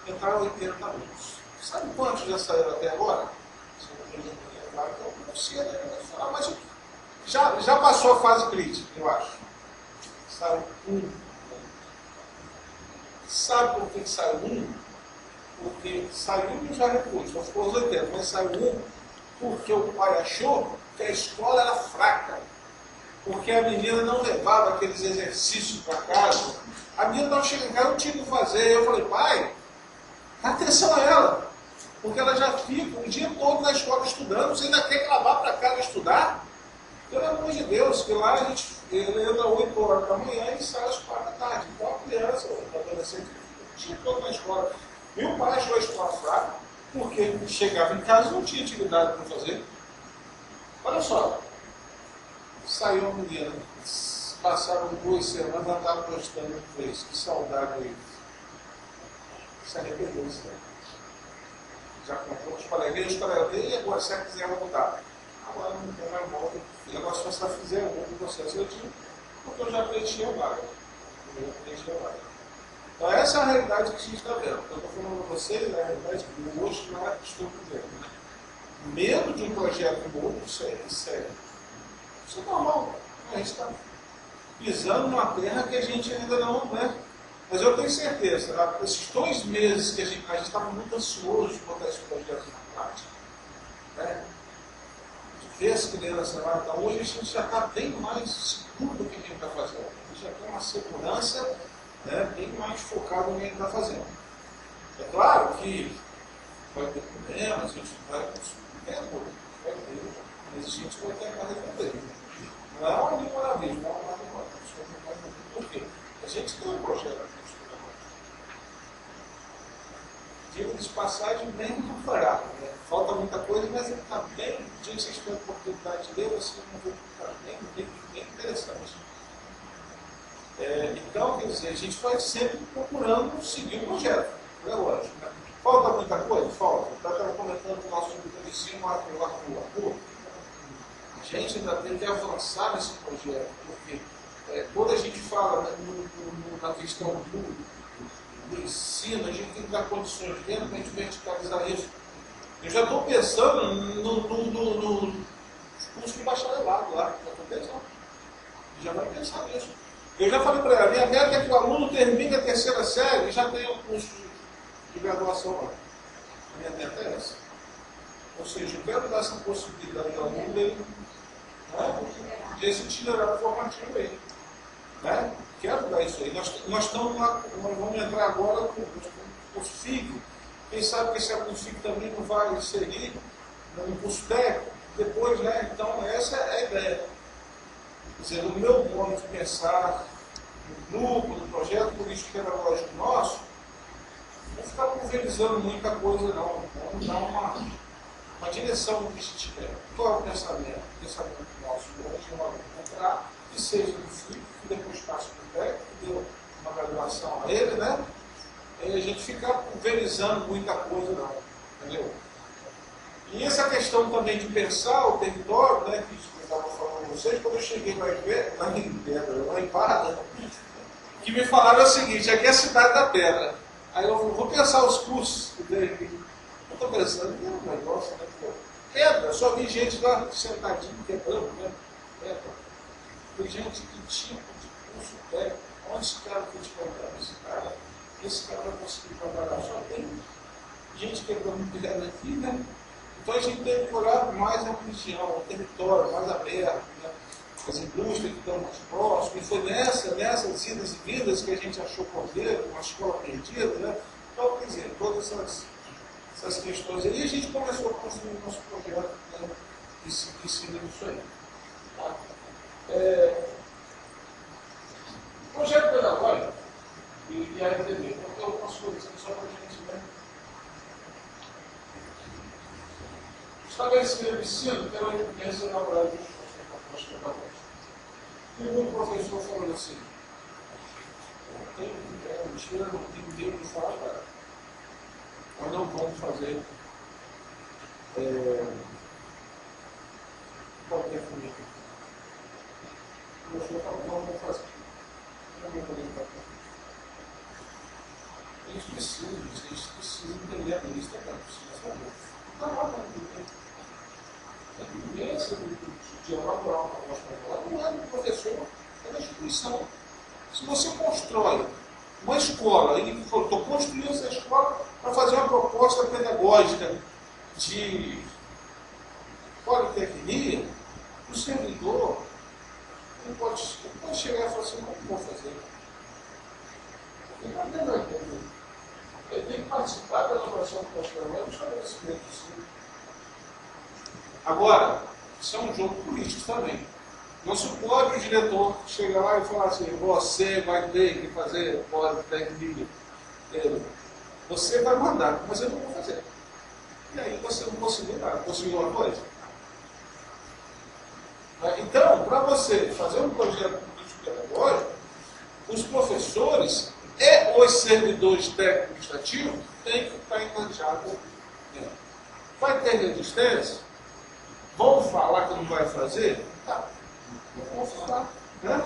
S1: Entraram 80 alunos. Sabe quantos já saíram até agora? Mas já passou a fase crítica, eu acho. Saiu um. Sabe por que saiu um? Porque saiu um já repôs, então ficou os 80, mas saiu um porque o pai achou que a escola era fraca. porque a menina não levava aqueles exercícios para casa. A menina estava chegando em casa, não tinha o que fazer. Eu falei, pai, dá atenção a ela, porque ela já fica o dia todo na escola estudando, você ainda quer que ela vá para casa estudar? Pelo amor de Deus, que lá ele entra 8 horas da manhã e sai às 4 da tarde. Então a criança, o adolescente, o dia todo na escola. Meu pai achou a escola fraca, porque chegava em casa e não tinha atividade para fazer. Olha só, saiu a menina, passaram 2 semanas, ela estava postando no Face, que saudade aí. Se arrependeu, já comprou os coleguinhas, e agora se ela quiser mudar. Agora não tem mais volta. E agora só se ela fizer um processo seletivo, porque eu já preenchi a vaga. Então essa é a realidade que a gente está vendo. Eu estou falando para vocês, a realidade que hoje não é que estou vivendo. Né? Medo de um projeto novo, isso é normal. A gente está pisando numa terra que a gente ainda não, né? Mas eu tenho certeza, esses 2 meses que a gente estava muito ansioso de botar esse projeto na prática, né? De ver as crianças lá, então hoje a gente já está bem mais seguro do que a gente está fazendo. A gente já tem uma segurança, né, bem mais focado no que a gente está fazendo. É claro que vai ter problemas, a gente vai conseguir, mas a gente vai tentar resolver. Não é uma maravilha, não é uma maravilha. Por quê? A gente tem um projeto aqui. Digo de passagem bem fraco, né? Falta muita coisa, mas ele está bem, dia que vocês têm a oportunidade de ler, você não vê que está bem interessante. Então, quer dizer, a gente vai sempre procurando seguir o projeto, é lógico. Né? Falta muita coisa? Falta. Eu estava comentando com o nosso vizinho lá no Arthur. A gente ainda tem que avançar nesse projeto, porque quando a gente fala, né, na questão do ensino, a gente tem que dar condições dentro para a gente verticalizar isso. Eu já estou pensando no curso de bacharelado lá, já estou pensando. Já vai pensar nisso. Eu já falei para ela, minha meta é que o aluno termine a 3ª série e já tenha um curso de graduação lá. A minha meta é essa. Ou seja, eu quero dar essa possibilidade ao aluno dele, né, desse itinerário formativo aí. Né? Quero dar isso aí. Nós estamos lá, nós vamos entrar agora com o FIG. Quem sabe que esse aluno FIG também não vai seguir no curso técnico. Depois, né? Então, essa é a ideia. Quer dizer, no meu modo de pensar, no grupo, no projeto político pedagógico nosso, não ficar pulverizando muita coisa, não. Vamos dar uma direção do que a gente quer. Qual é o pensamento? O pensamento nosso hoje é um aluno entrar, que seja do FIG, que depois passe para o técnico, que deu uma graduação a ele, né? E a gente ficar pulverizando muita coisa, não. Entendeu? E essa questão também de pensar o território, né, que eu estava falando com vocês, quando eu cheguei lá em Barra, que me falaram o seguinte, aqui é a cidade da pedra. Aí eu vou pensar os cursos que tem aqui. Eu estou pensando, um negócio, né? Pedra, só vi gente lá sentadinho, quebrando, né? Pedra. Tem gente que tipo de curso técnico, onde esse cara foi descontado? Esse cara vai conseguir trabalhar. Só tem gente quebrando pedra aqui, né? Então a gente tem que olhar mais a região, o território, mais aberto, né? As indústrias que estão mais próximas. E foi nessas idas e vindas que a gente achou Cordeiro, uma escola perdida, né? Então, quer dizer, todas essas questões aí, a gente começou a construir o nosso projeto, né? Que seguir isso aí. Tá? Projeto pedagógico e a RTV, porque eu posso coisas só para a gente, né? Estabelecimento de ensino pela evidência elaborada de propostas pedagógicas. Tem um professor falando assim, mentira, não tem dinheiro de falar, cara. Nós não vamos fazer qualquer família. O professor falou, não vamos fazer. Não vamos fazer qualquer família. Eles precisam entender a lista, cara. Precisa saber. Não, não. A vivência de elaborar uma proposta pedagógica não é do professor, é da instituição. Se você constrói uma escola, e estou construindo essa escola para fazer uma proposta pedagógica de politecnia, o servidor Ele pode chegar e falar assim, não vou fazer. Ele não tem nada. Ele tem que participar da elaboração do programa e estabelecimento sim. Agora, isso é um jogo político também. Não se pode o diretor chegar lá e falar assim, você vai ter que fazer, pode ter que você vai mandar, mas eu não vou fazer. E aí você não conseguiu nada, conseguiu uma coisa. Então, para você fazer um projeto político-pedagógico, os professores e os servidores técnico-administrativos têm que estar enganjados. Vai ter resistência? Vão falar que não vai fazer? Tá. Vão falar. Né?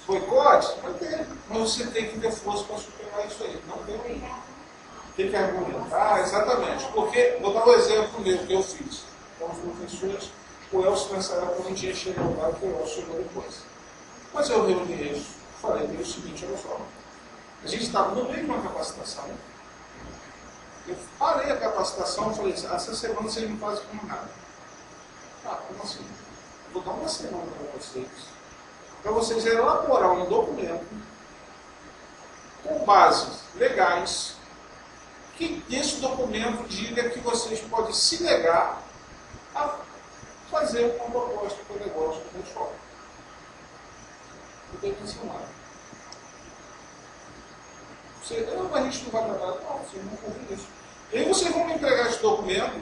S1: Boicote? Vai ter. Mas você tem que ter força para superar isso aí. Não tem. Tem que argumentar, exatamente. Porque, vou dar um exemplo meu que eu fiz com os professores. O Elcio nessa época não tinha chegado lá, porque o Elcio chegou depois. Mas eu reuni eles, falei o seguinte, olha só. A gente estava no meio de uma capacitação. Eu parei a capacitação e falei, essa semana vocês não fazem como nada. Ah, como assim? Vou dar uma semana para vocês elaborar um documento com bases legais, que esse documento diga que vocês podem se negar a fazer uma proposta pedagógica da escola. Eu tenho que ensinar. Não, a gente não vai trabalhar. Não, vocês não ouvem isso. E aí vocês vão me entregar esse documento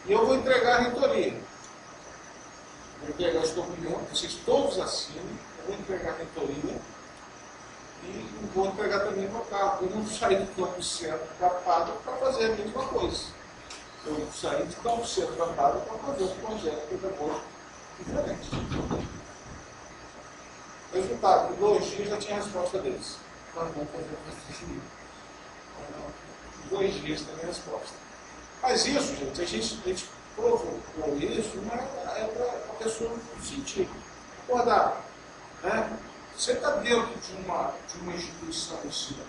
S1: e eu vou entregar a reitoria. Vou entregar esse documento, vocês todos assinam, eu vou entregar a reitoria e vou entregar também o meu carro. Eu não saí do campo centro capado para fazer a mesma coisa. Eu saí de campo centro capado para fazer um projeto pedagógico diferente. Resultado, em 2 dias já tinha a resposta deles. Nós vamos fazer em 2 dias também a resposta. Mas isso, gente, a gente provocou isso, não é para a pessoa sentir, acordar. Né? Você está dentro de uma instituição de ensino,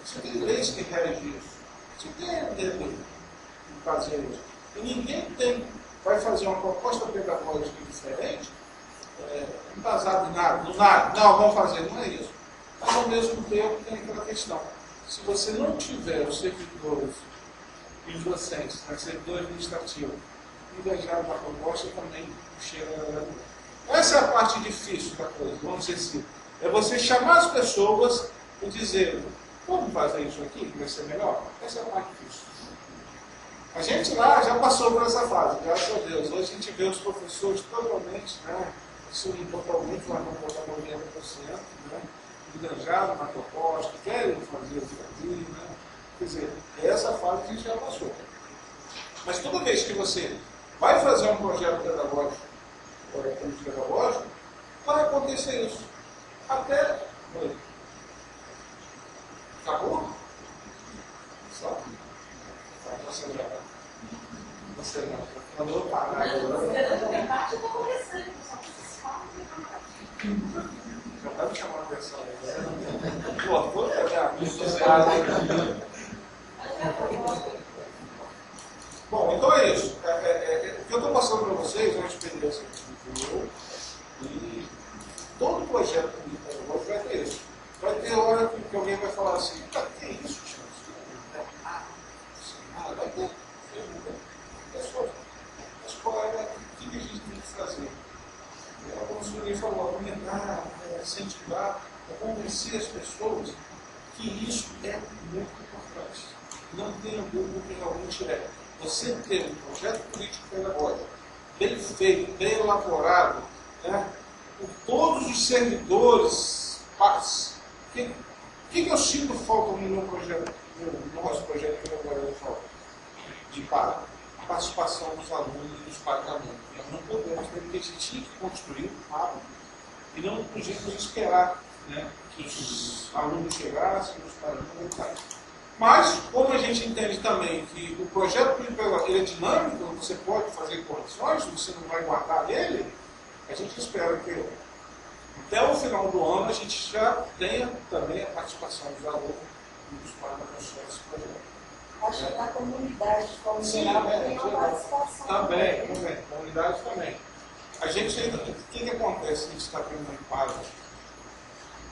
S1: você tem leis que regem isso, você tem dever de fazer isso. E ninguém vai fazer uma proposta pedagógica diferente, embasada em nada, do nada, não, vamos fazer, não é isso. Mas ao mesmo tempo tem aquela questão. Se você não tiver os servidores e os docentes, os servidores administrativos, engajados na proposta, também chega. Essa é a parte difícil da coisa, vamos dizer assim. É você chamar as pessoas e dizer, vamos fazer isso aqui, que vai ser melhor? Essa é a parte difícil. A gente lá já passou por essa fase, graças a Deus. Hoje a gente vê os professores totalmente, né, totalmente, mas não botar 90%, né, engajados na proposta, querem fazer isso aqui, né? Quer dizer, essa fase a gente já passou. Mas toda vez que você vai fazer um projeto pedagógico, vai acontecer isso. Até. Acabou? Só. Você não. Quando eu parar agora.
S2: O debate está começando, só que vocês falam que
S1: já está me chamando a atenção aí. Pô, vou pegar a Bom, então é isso. O que eu estou passando para vocês é uma experiência que eu e todo projeto político vai ter isso. Vai ter hora que alguém vai falar assim, que é isso, gente? Vai ter. Pessoas, a escola, o que a gente tem que fazer? Como o senhor falou, argumentar, incentivar, convencer as pessoas que isso é muito importante. Não tenha dúvida que realmente é. Você ter um projeto político pedagógico bem feito, bem elaborado, né, por todos os servidores, partes. O que eu sinto falta no meu projeto, no nosso projeto pedagógico? De participação dos alunos e dos pais da alunos. Nós não podemos, porque a gente tinha que construir rápido e não podíamos esperar, né, que os alunos chegassem, os pais não voltassem. Mas, como a gente entende também que o projeto ele é dinâmico, você pode fazer correções, você não vai guardar ele, a gente espera que até o final do ano a gente já tenha também a participação dos alunos e dos pais da construção desse projeto.
S5: Acho que na comunidade
S1: Sim,
S5: comunal tem uma participação.
S1: Também, comunidade também. A gente ainda. O que acontece? A gente está vendo em Paz.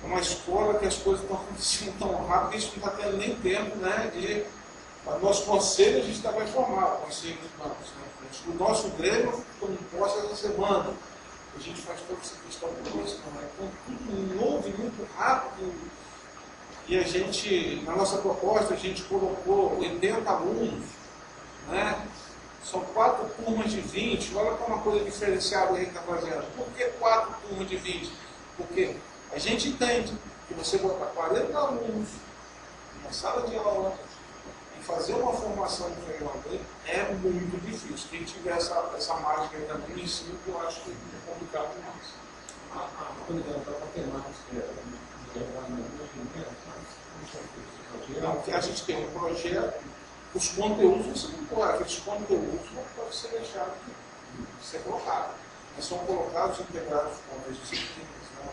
S1: É uma escola que as coisas estão acontecendo tão rápido que a gente não está tendo nem tempo, né? De. Nosso conselho a gente está vai formar, o conselho dos bancos. Né? O nosso Grêmio, como posta essa semana. A gente faz toda essa questão política, né? Então, tudo novo e muito rápido. E a gente, na nossa proposta, a gente colocou 80 alunos, né? São 4 turmas de 20. Olha como uma coisa diferenciada que a gente está fazendo. Por que 4 turmas de 20? Porque a gente entende que você botar 40 alunos numa sala de aula e fazer uma formação de treinador é muito difícil. Quem tiver essa mágica ainda no ensino, eu acho que é complicado demais.
S5: Por exemplo, a matemática,
S1: Então, que a gente tem um projeto, os conteúdos você não pode, aqueles conteúdos não podem ser deixados de ser colocados. Eles são colocados integrados com as disciplinas. Né?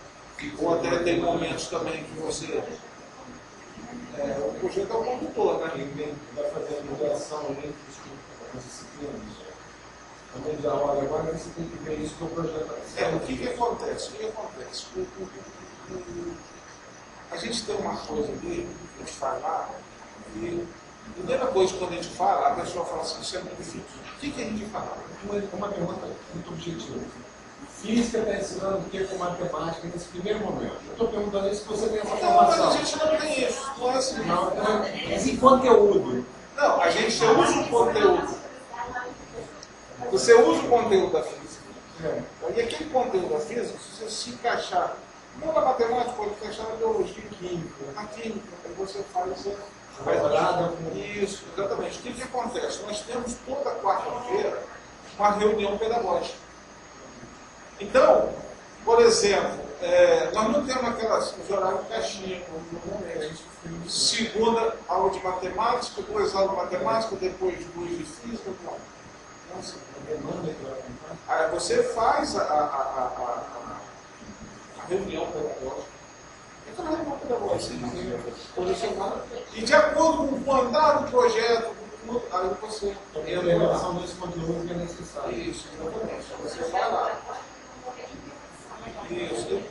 S1: Ou até tem momentos também que você. O projeto é o condutor, né?
S5: Quem vai fazer a ligação entre as disciplinas. Também da hora agora você tem que ver isso com o projeto.
S1: O que acontece? A gente tem uma coisa ali, que a gente faz lá, e a primeira coisa quando a gente fala, a pessoa fala assim, isso é muito difícil. O que a gente fala?
S5: Uma pergunta muito objetiva. Física está ensinando o que com matemática nesse primeiro momento. Eu estou perguntando isso se você tem essa formação.
S1: Não, mas a gente não tem isso. Não é assim.
S5: Não, esse conteúdo.
S1: Não, a gente usa o conteúdo. Você usa o conteúdo da física. E aquele conteúdo da física, se você se encaixar, não na matemática, pode encaixar na biologia e química. Na química, aí você faz isso. Isso, exatamente. O que acontece? Nós temos toda quarta-feira uma reunião pedagógica. Então, por exemplo, nós não temos aquelas horários de caixinha, como no momento. Segunda, aula de matemática, depois aula de matemática, depois 2 de física. Não. Aí você faz a reunião pedagógica. Então, a reunião pedagógica. E de acordo com o andar do projeto, aí você.
S5: A relação desse conteúdo que é necessário.
S1: Isso, exatamente. Você vai lá. Isso.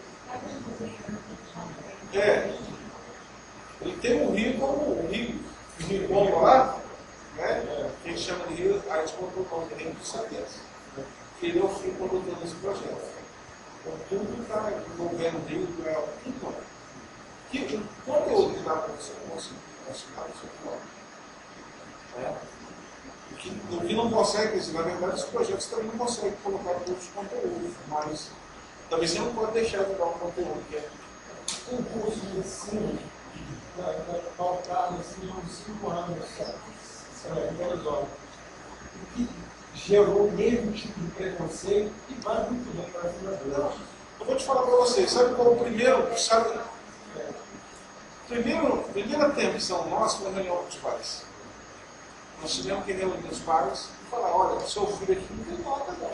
S1: Ele tem um rio como o rio bom lá, né? Que a gente chama de rio, a gente botou o nome de rio de Santos. Ele é o fio condutor desse projeto. Então tudo está envolvendo o rio, tudo. O conteúdo que está acontecendo o que não consegue, na verdade, os projetos também não conseguem colocar todos os conteúdos, mas também você não pode deixar de dar um conteúdo que é
S5: um curso de ensino pautado assim, uns 5 anos, o que gerou o mesmo tipo de preconceito e vai muito bem para as jogadores.
S1: Eu vou te falar para vocês, sabe qual é o primeiro? Primeira atenção nossa foi a reunião dos pais. Nós tivemos que reunir os pais e falar, olha, seu filho aqui não tem nota, não.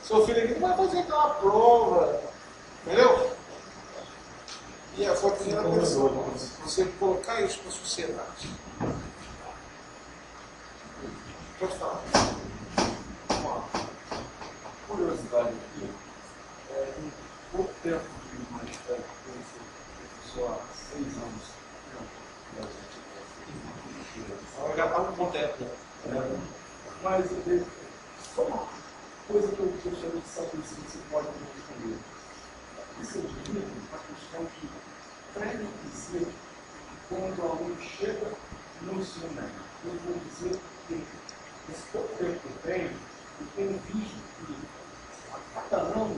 S1: Seu filho aqui não vai fazer aquela prova. Entendeu? E foi a primeira atenção nossa. Você colocar isso para a sociedade. Pode falar.
S6: Curiosidade aqui. Em pouco tempo de magistério, eu sou professor há 6 anos.
S1: Já está um bom tempo.
S6: Mas só uma coisa que eu gostaria de saber se você pode me responder. Isso é a questão de pré-requisito quando o aluno chega no ensino médio. Eu vou dizer que nesse pouco tempo que eu tenho visto que a cada ano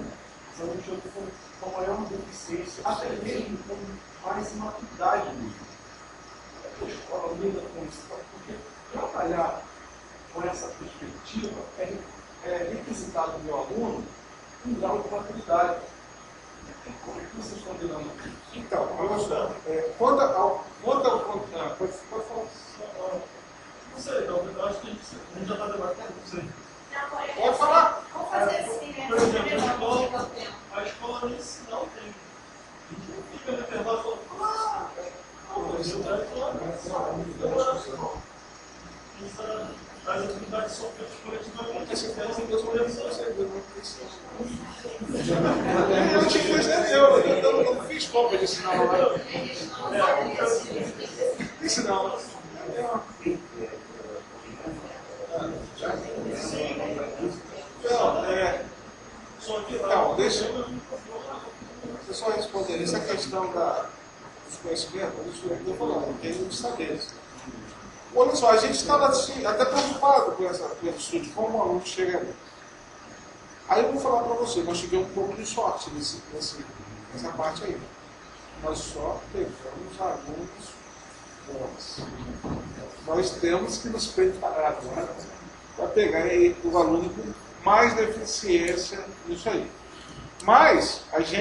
S6: os alunos chegam com maior deficiência, até mesmo com mais maturidade mesmo. A escola lida com isso, porque trabalhar com essa perspectiva é requisitado do meu aluno um grau de maturidade. Como é que vocês estão lidando com isso?
S1: Então, olha só, quando pode falar.
S3: Não sei, eu acho que a gente já está debatendo, não sei.
S1: Pode falar.
S2: Vamos fazer assim, né?
S3: Por exemplo, a escola nesse não tem. A gente não fica no intervalo falando, as atividades são feitas coletivamente.
S1: Esse tema tem duas coisas que você viu, eu te fiz, eu não fiz compra de sinal lá. Isso não. Então, deixa eu só responder. Essa questão dos conhecimentos, isso que eu estou falando, tem muitos saberes. Olha só, a gente estava assim, até preocupado com esse estudo, como o aluno chega ali. Aí eu vou falar para você, nós tivemos um pouco de sorte nessa parte aí. Nós só pegamos alunos bons. Nós temos que nos preparar, né, para pegar o aluno com mais deficiência nisso aí. Mas, o que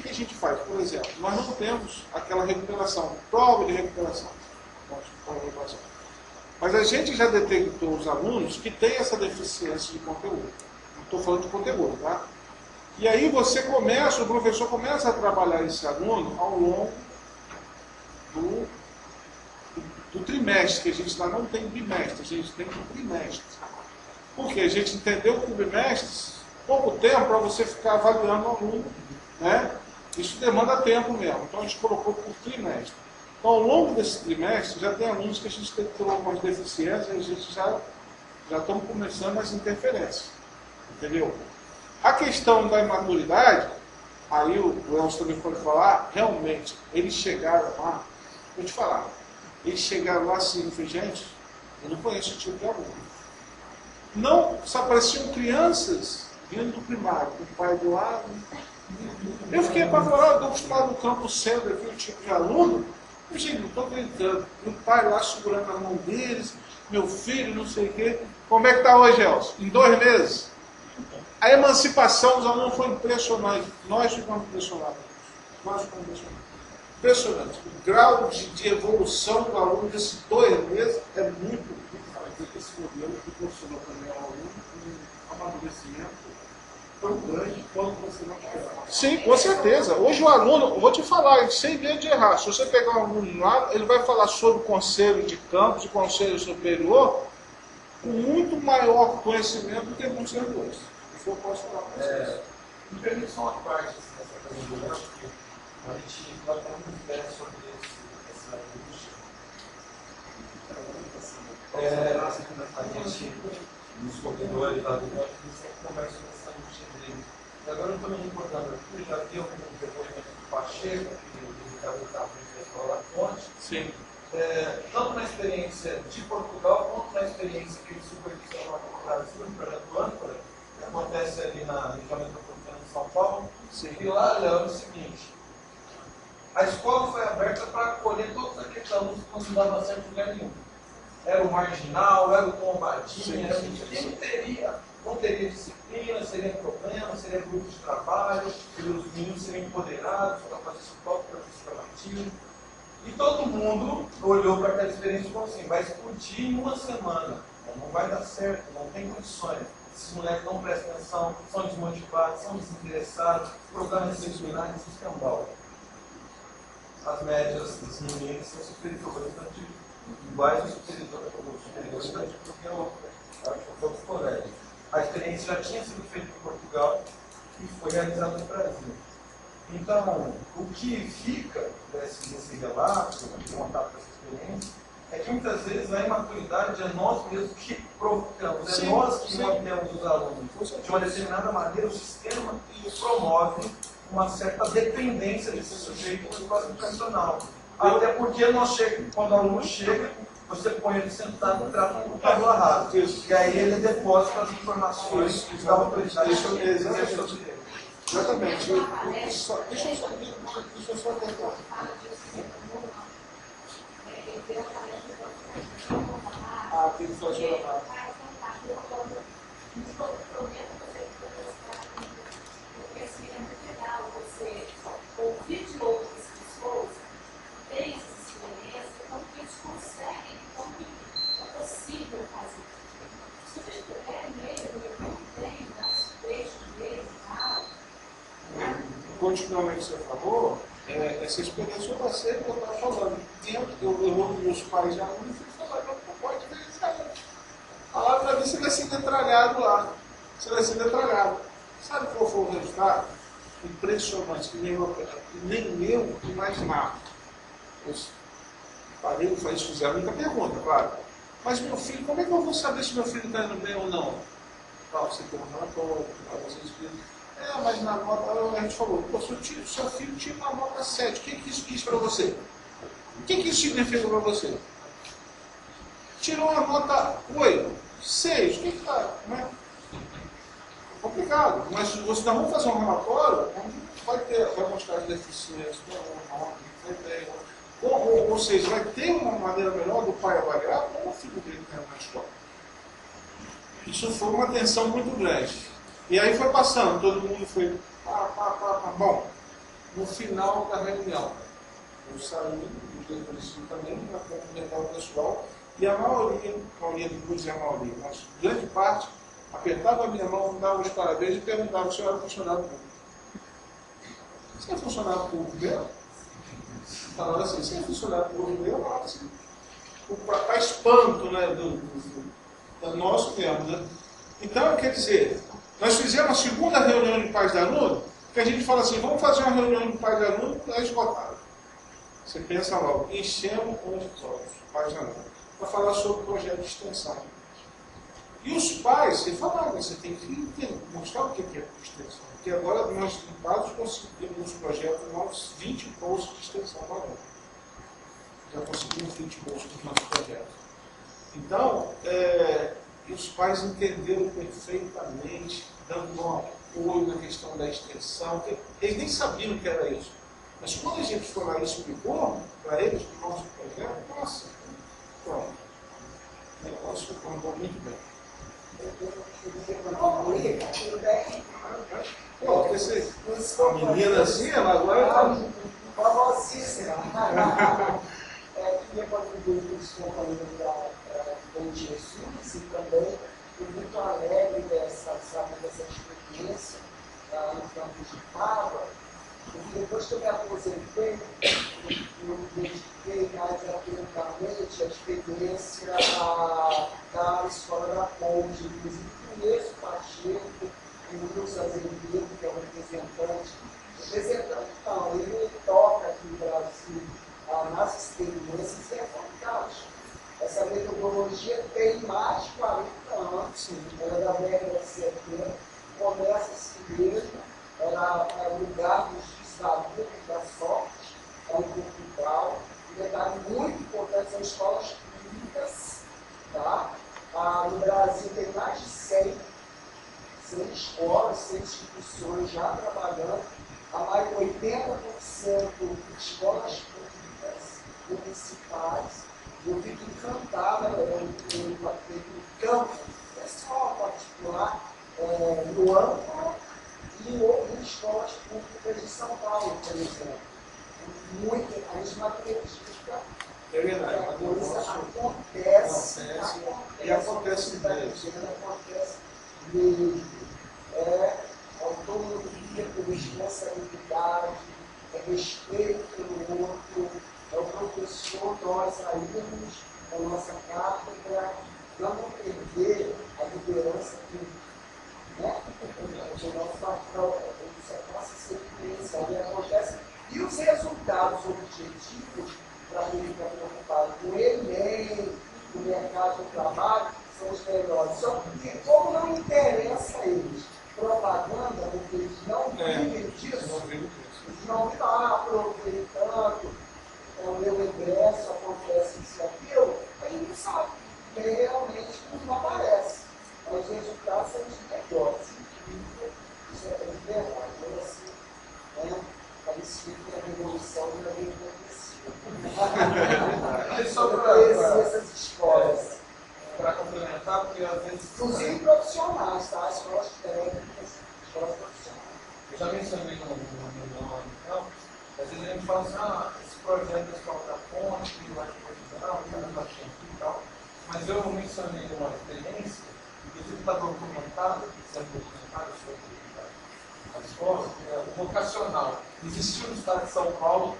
S1: a gente faz? Por exemplo, nós não temos aquela recuperação, prova de recuperação. Mas a gente já detectou os alunos que têm essa deficiência de conteúdo. Não estou falando de conteúdo, tá? E aí o professor começa a trabalhar esse aluno ao longo do trimestre, que a gente lá não tem bimestre, a gente tem trimestre. Porque a gente entendeu que o bimestre, pouco tempo para você ficar avaliando o aluno, né? Isso demanda tempo mesmo, então a gente colocou por trimestre. Então, ao longo desse trimestre, já tem alunos que a gente detectou algumas deficiências e a gente já estamos começando as interferências. Entendeu? A questão da imaturidade, aí o Elcio também pode falar, realmente, eles chegaram lá, vou te falar, eles chegaram lá assim, eu falei, gente, eu não conheço esse tipo de aluno. Não, só pareciam crianças vindo do primário, com o pai do lado. Eu fiquei apavorado, estou acostumado no campo centro, aqui, o tipo de aluno. Eu cheguei, não estou acreditando. Meu pai lá segurando a mão deles, meu filho, não sei o quê. Como é que está hoje, Elcio? Em 2 meses. A emancipação dos alunos foi impressionante. Nós ficamos impressionados. Impressionante. O grau de evolução do aluno desses 2 meses é muito.
S6: Esse modelo que proporcionou também ao aluno um amadurecimento tão grande quanto você não esperava.
S1: Sim, com certeza. Hoje o aluno, eu vou te falar, sem medo de errar, se você pegar um aluno lá, ele vai falar sobre o conselho de campus, o conselho superior, com muito maior conhecimento do que muitos servidores. Isso eu posso falar para vocês.
S4: Me permite só uma parte dessa pergunta, porque a gente vai falar muito bem sobre essa angústia. A gente, nos corredores lá do banco, sempre conversa com essa angústia dele. E agora eu estou me recordando aqui, já tem algum depoimento do Pacheco, que ele está na escola da Fonte.
S1: Sim.
S4: Tanto na experiência de Portugal, quanto na experiência que ele supervisionou no Brasil, em Projeto Âncora, que acontece ali na região metropolitana de São Paulo.
S1: Sim.
S4: E lá, Léo, é o seguinte: a escola foi aberta para acolher todos aqueles alunos que não se davam certo em lugar nenhum. Era o marginal, era o combadinho, era o que não teria disciplina, seria problema, seria grupo de trabalho, os meninos seriam empoderados para fazer suporte participativo. E todo mundo olhou para aquela experiência e falou assim: vai explodir em 1 semana, não vai dar certo, não tem condições. Esses moleques não prestam atenção, são desmotivados, são desinteressados, programas disciplinares, escambau. As médias dos meninos são superiores iguais ou superiores da qualquer outro colégio. A experiência já tinha sido feita em Portugal e foi realizada no Brasil. Então, o que fica desse relato, de contato com essa experiência, é que muitas vezes a imaturidade é nós mesmos que provocamos, é nós que mantemos os alunos. De uma determinada maneira, o sistema promove uma certa dependência desse sujeito no espaço educacional. Até porque quando o aluno chega, você põe ele sentado e trata com o cabelo raro. E aí ele deposita as informações da autoridade sobre ele.
S1: Exatamente. Deixa eu só tentar. Tem que fazer a
S2: ouvir de outras pessoas, ter essa experiência, como que eles conseguem, como que é possível fazer. Se vocês puderem mesmo, eu não tenho, das trechos deles e tal.
S1: Continuamente você falou, essa experiência vai ser o que eu estava falando. Eu ouvi meus pais já e fui falar, não pode ver isso aí. ali você vai ser metralhado lá. Você vai ser metralhado. Sabe qual foi o resultado? Impressionante, que nem eu imaginava. Os parentes fizeram muita pergunta, claro. Mas meu filho, como é que eu vou saber se meu filho está indo bem ou não? Você tem um relatório, você escrito. Mas na nota, a gente falou, seu filho tinha uma nota 7. O que isso quis para você? O que isso significa para você? Tirou uma nota 8, 6. O que está? Né? Complicado. Mas nós vamos fazer um relatório onde vai mostrar as deficiências, ou seja, vai ter uma maneira melhor do pai avaliar como o filho dele está na escola. Isso foi uma tensão muito grande. E aí foi passando, todo mundo foi Bom, no final da reunião, eu saí, os diretores também, para cumprimentar o pessoal, e a maioria do curso, mas grande parte, apertava a minha mão, dava os parabéns e perguntava se eu era funcionário público. Você é funcionário público mesmo? Falava assim, você é funcionário público mesmo? Eu falava assim, para espanto, né, do nosso mesmo, né? Então, quer dizer, nós fizemos a segunda reunião de pais de aluno, que a gente fala assim, vamos fazer uma reunião de pais de aluno, é esgotado. Você pensa logo, enchemos o auditório, pais de aluno, para falar sobre o projeto de extensão. E os pais, você fala, você tem que mostrar o que é extensão. Porque agora nós, em Patos, conseguimos nos projetos novos 20 bolsas de extensão para aluno. Já conseguimos 20 bolsas nos nossos projetos. Então, os pais entenderam perfeitamente, dando um apoio na questão da extensão. Eles nem sabiam o que era isso. Mas quando a gente foi lá e explicou para eles o nosso projeto, nossa, pronto. O negócio andou muito bem. Pô, essa menina assim, ela agora está
S7: famosíssima. Queria contribuir com os companheiros da Bom Jesus e também fui muito alegre dessa experiência no campus de Pava, porque depois que eu me aposentei, eu me dediquei mais atentamente à experiência da Escola da Ponte. Inclusive, conheço o Pacheco, o Wilson Azevedo, que é o representante não, ele toca aqui no Brasil nas experiências e é fantástico. Essa metodologia tem mais de 40 anos, ela é da década de 70, começa assim mesmo, ela é o lugar dos desafios da sorte, é um Portugal, e detalhe muito importante, são escolas públicas, tá? No Brasil tem mais de 100 escolas, 100 instituições já trabalhando, a mais de 80% de escolas públicas municipais. Eu fico encantada no campus, pessoal particular, no Amparo e em escolas públicas de São Paulo, por exemplo. A gente não acredita.
S1: É verdade,
S7: a coisa acontece
S1: e acontece
S7: mesmo. Acontece mesmo. Autonomia com responsabilidade, respeito pelo outro, o professor, nós saímos da nossa cátedra, não perder a liderança pública, né? O nosso papel, a nossa segurança, ali acontece. E os resultados objetivos, para quem fica preocupado com o Enem, o mercado do trabalho, são os melhores. Só que, como não interessa a eles propaganda, porque eles não vivem disso, eles não estão aproveitando o meu ingresso, acontece isso e aquilo, a gente não sabe, porque realmente não aparece. Mas os resultados são os melhores. Isso é verdade. Então, assim, parece que a revolução já vem acontecendo. Só para essas escolas.
S4: Para complementar, porque às vezes.
S7: Inclusive profissionais, tá? Escolas técnicas, escolas profissionais.
S4: Eu já mencionei no reunião no campus, às vezes a gente fala assim, esse projeto da Escola da Ponte, que vai profissional, que era bastante e tal. Mas eu mencionei uma experiência, inclusive está documentado, sendo documentado sobre a escola, que é o vocacional. Existiu no estado de São Paulo,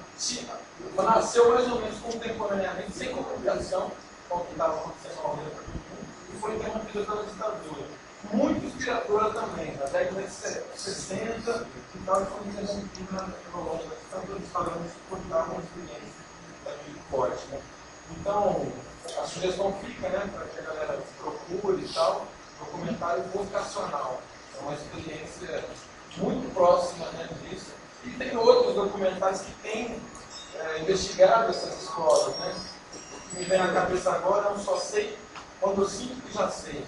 S4: nasceu mais ou menos contemporaneamente, sem comunicação, com o que estava acontecendo ao redor do mundo. foi interrompida pela ditadura. Muito inspiradora também, na década de 60 e tal, e foi interrompida pela longa ditadura, os padrões suportavam a experiência daquele corte. Né? Então, a sugestão fica, né, para que a galera procure e tal, documentário vocacional. É uma experiência muito próxima, né, disso. E tem outros documentários que têm investigado essas escolas, né? O que me vem à cabeça agora é um Só Sei Quando Eu Sinto Que Já Sei.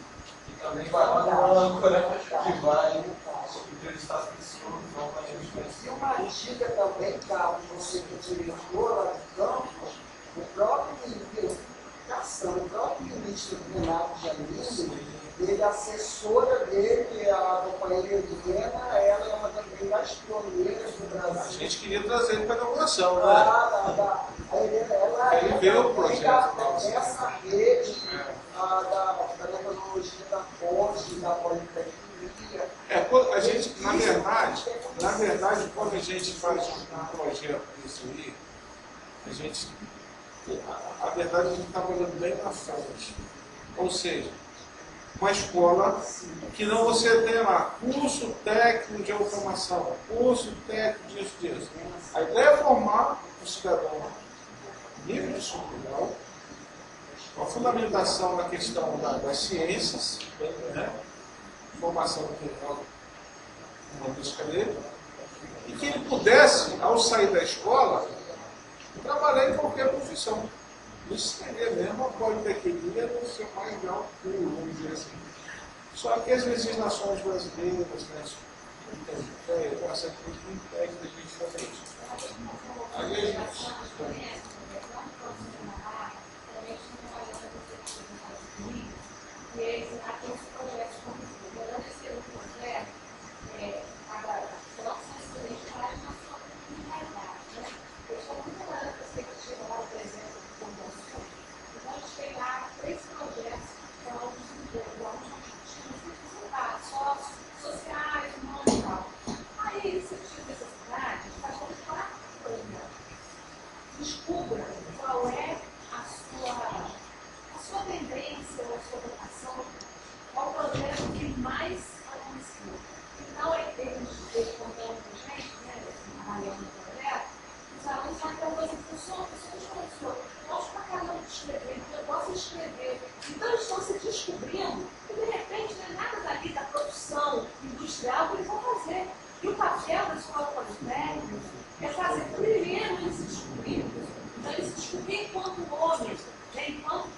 S4: Que também vai lá no âncora, que vai entrevistar as pessoas, vão fazer
S7: E uma dica também, Carlos, você que diretor lá do campo, o próprio ministro Renato Janine, ele, a assessora dele, a companheira Helena, ela é uma também das pioneiras do Brasil.
S1: A gente queria trazer ele para a inauguração, né?
S7: Ela
S1: ele veio o projeto
S7: dessa rede da tecnologia da ponte, da politecnia.
S1: A gente, na verdade, quando a gente faz um projeto desse aí, a verdade a gente está olhando bem na frente. Ou seja, uma escola que não você tem lá curso técnico de automação, curso técnico disso. A ideia é formar o cidadão livre de superior, a fundamentação na questão das ciências, né? Formação integral uma busca dele, e que ele pudesse, ao sair da escola, trabalhar em qualquer profissão. Isso seria mesmo a politecnia no seu mais alto pulo, vamos dizer assim. Só que as legislações brasileiras, né, essa coisa não impede da gente fazer isso. Aí a gente...
S2: E aqueles projetos como esse projeto, agora, não são estudantes, mas não são comunidade, né? Eu sou muito lá na perspectiva, lá, por exemplo, do Consul. Então, a gente tem lá 3 projetos que são sociais, humanos e tal. Aí, se tiver necessidade, a gente faz como 4 projetos. Descubra qual é a sua tendência ou a sua vocação, qual o projeto que mais aconteceu. Então, eles contaram com a gente, né, avaliando o projeto, os alunos vão perguntar assim, professor, posso pra caramba de escrever, eu posso escrever. Então, eles estão se descobrindo e, de repente, não é nada dali da produção industrial que eles vão fazer. E o papel da escola politécnica é fazer primeiro eles se descobrirem. Então, eles se descobrirem enquanto homem, né, enquanto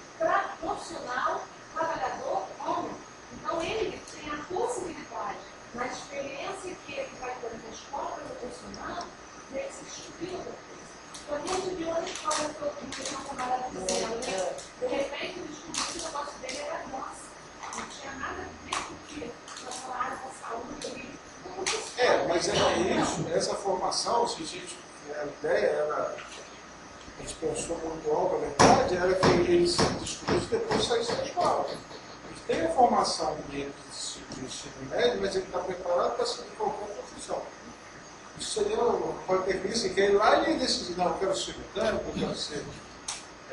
S2: profissional, trabalhador, homem. Então, ele tem a possibilidade, na experiência que ele vai ter na escola profissional, de ele se descobrir outra coisa. Então, a gente viu a escola que eu uma camarada dizendo, né? De repente, eu descobri que o negócio dele era nosso. Não tinha nada a ver com o que na área da saúde.
S1: Mas é isso, essa formação, se a gente, a ideia era, a gente pensou muito alto, a verdade, era que eles se descobrissem depois saíssem da escola. Eles têm a formação dele de ensino médio, mas ele está preparado para seguir qualquer profissão. Isso seria uma politecnia, que aí lá ele decidiu, não, eu quero ser mecânico, eu quero ser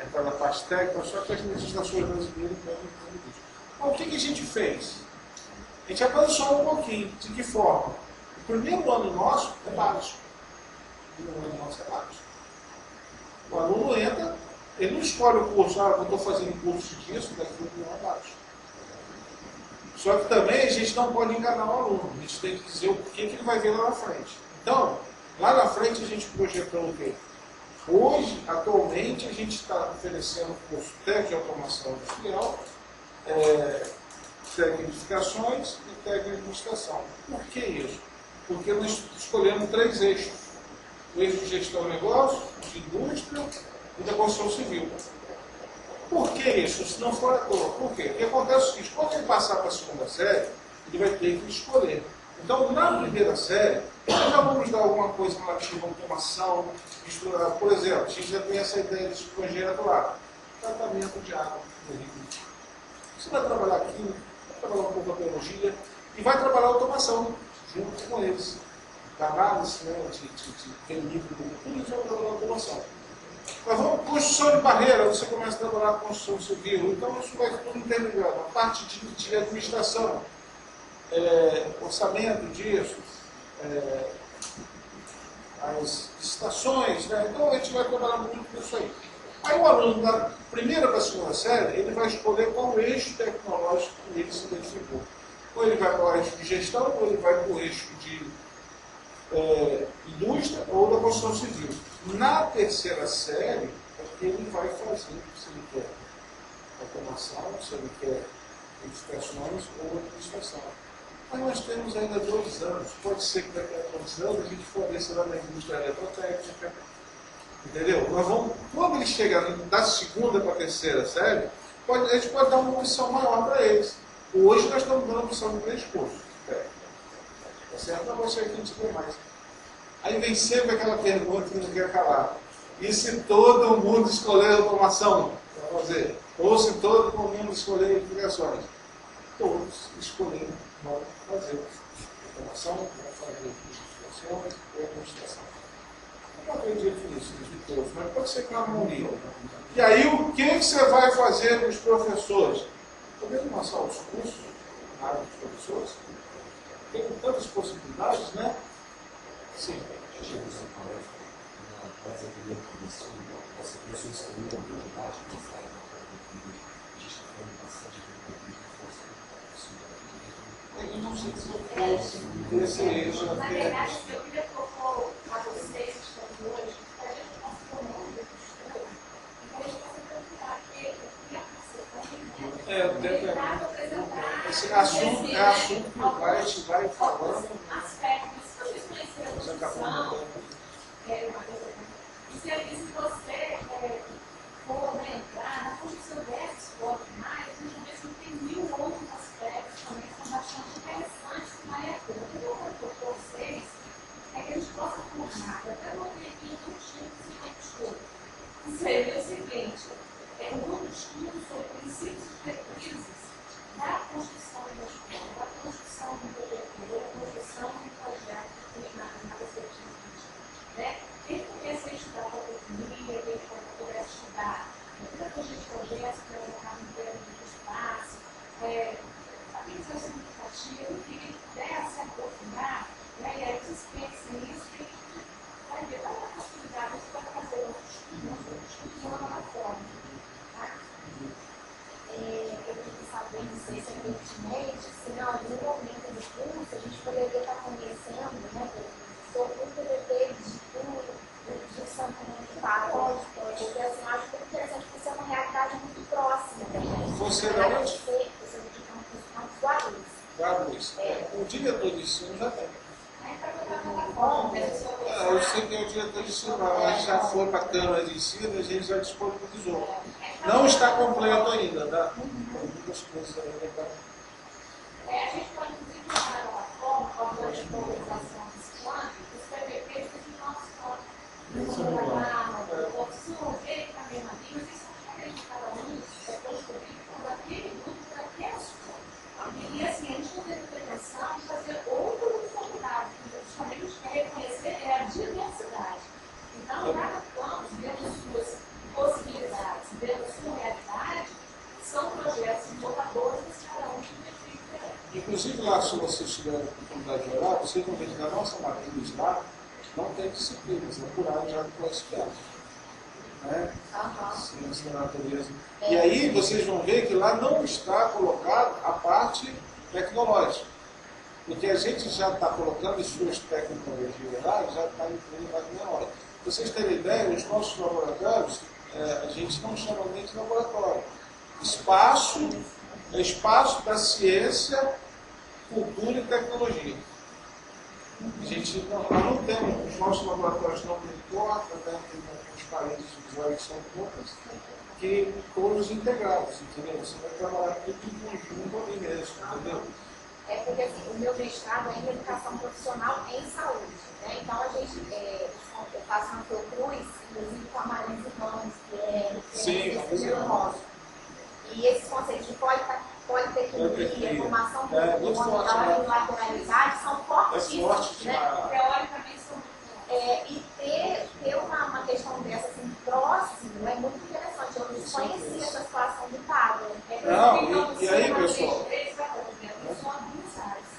S1: entrar na parte técnica, só que as legislações brasileiras não permitem isso. Então, o que a gente fez? A gente avançou um pouquinho. De que forma? O primeiro ano nosso é básico. O primeiro ano nosso é básico. O aluno entra, ele não escolhe o curso, eu estou fazendo curso disso, daquilo, não é básico. Só que também a gente não pode enganar o aluno, a gente tem que dizer o que ele vai ver lá na frente. Então, lá na frente a gente projetou o quê? Hoje, atualmente, a gente está oferecendo curso técnico de automação industrial, técnico de edificações e técnico de administração. Por que isso? Porque nós escolhemos 3 eixos. O eixo de gestão de negócios, de indústria e da construção civil. Por que isso? Se não for à toa. Por quê? Porque acontece o seguinte, quando ele passar para a segunda série, ele vai ter que escolher. Então, na primeira série, nós já vamos dar alguma coisa relativa à automação, misturar. Por exemplo, a gente já tem essa ideia de projeto lá. Tratamento de água. Você vai trabalhar aqui, vai trabalhar um pouco a biologia e vai trabalhar a automação junto com eles. Da análise, né, de livro, tudo isso vai trabalhar a automação. Nós vamos construção de barreira, você começa a trabalhar com construção civil, então isso vai tudo interligado. A parte de administração, orçamento disso, as licitações, né? Então a gente vai trabalhar muito com isso aí. Aí o aluno da primeira para a segunda série, ele vai escolher qual eixo tecnológico que ele se identificou. Ou ele vai para o eixo de gestão, ou ele vai para o eixo de indústria ou da construção civil. Na terceira série, ele vai fazer se ele quer automação, se ele quer edificações ou administração. Mas nós temos ainda 2 anos. Pode ser que daqui a 2 anos a gente forneça lá na indústria eletrotécnica. Entendeu? Nós vamos, quando ele chega da segunda para a terceira série, a gente pode dar uma opção maior para eles. Hoje nós estamos dando a opção de 3 cursos. Tá certo? Não vai ser que a gente tem mais. Aí vem sempre aquela pergunta que não quer calar. E se todo mundo escolher automação para fazer? Ou se todo mundo escolher edificações? Todos escolheram vão fazer automação, vão fazer edificações e administração. Eu não acredito nisso, de todos, mas pode ser que na maioria. E aí o que você vai fazer com os professores? Podemos lançar os cursos na área dos professores? Tem tantas possibilidades, né? Sim. Eu não sei se eu posso desse eixo
S2: Na
S1: até.
S2: verdade, eu queria propor a vocês que estão aqui hoje, que a gente possa tomar um estudo e que a gente possa procurar ele e apresentar.
S1: Esse assunto é assunto que a gente vai falando.
S2: Aspectos que vocês conheceram da discussão, e se você for entrar na construção desse ponto mais, a gente vê que tem 1000 outros aspectos também que são bastante interessantes na época. O que eu vou propor vocês é que a gente possa formar, até vou ter aqui um tipo de estudo, que seria o seguinte, um grupo de estudo sobre princípios e diretrizes da construção da escola, da construção do projeto, da construção do projeto na perspectiva política. Quem começa a estudar a economia, quem começa a estudar metodologia de projetos para colocar no termo de espaço, aplicação significativa, quem puder se aprofundar, e aí vocês pensem nisso, que vai ver toda a possibilidade de fazer outros estudos de uma nova forma. Eu queria saber, não sei se evidentemente, se não, no momento do curso, a gente poderia estar conhecendo, né, sobre o PDP de estudo, de São Paulo, porque assim, acho muito interessante, porque isso é uma realidade muito próxima da gente.
S1: Você não?
S2: Você de Campos Guarulhos.
S1: Guarulhos. O diretor de ensino já tem. Eu sei que é o diretor de ensino, mas já foi para a Câmara de Ensino e a gente já disponibilizou. Não está completo ainda, tá? Muitas coisas ainda.
S2: A gente pode inclusive usar uma forma, com a organização dos planos, os PPPs que nós estamos programa, o professor, ele também na linha, vocês são diferentes de cada um, depois do grupo, daquele grupo, daquela escola. E assim, a gente não tem pretensão de fazer outro uniformidade, justamente para reconhecer a diversidade. Então, cada campus, dentro das suas possibilidades, dentro da sua realidade, são projetos inovadores, cada um de um perfil diferente.
S1: Inclusive lá, se vocês tiverem a oportunidade de olhar, vocês vão ver que na nossa matriz lá não tem disciplinas, é por área já classificada. Né? Ciência da natureza. E aí vocês vão ver que lá não está colocado a parte tecnológica. Porque a gente já está colocando as suas tecnologias lá, já está incluindo mais meia hora. Para vocês terem ideia, os nossos laboratórios, a gente não chama nem de laboratório. Espaço da ciência, cultura e tecnologia. A gente não tem, os nossos laboratórios não têm porta, tem as paredes visuais que são poucas, que todos integrados, entendeu? Você vai trabalhar tudo em conjunto ali mesmo, entendeu?
S2: Porque assim, o meu mestrado é em educação profissional em saúde, né? Então a gente, eu faço na Fiocruz, inclusive com a Marisa Ramos, que é nosso. E esses conceitos de politecnologia, formação cultural e lateralidade são fortíssimos, né? Teoricamente são. E ter uma questão dessa assim, próxima
S1: Não, e aí, pessoal?
S2: São duas áreas.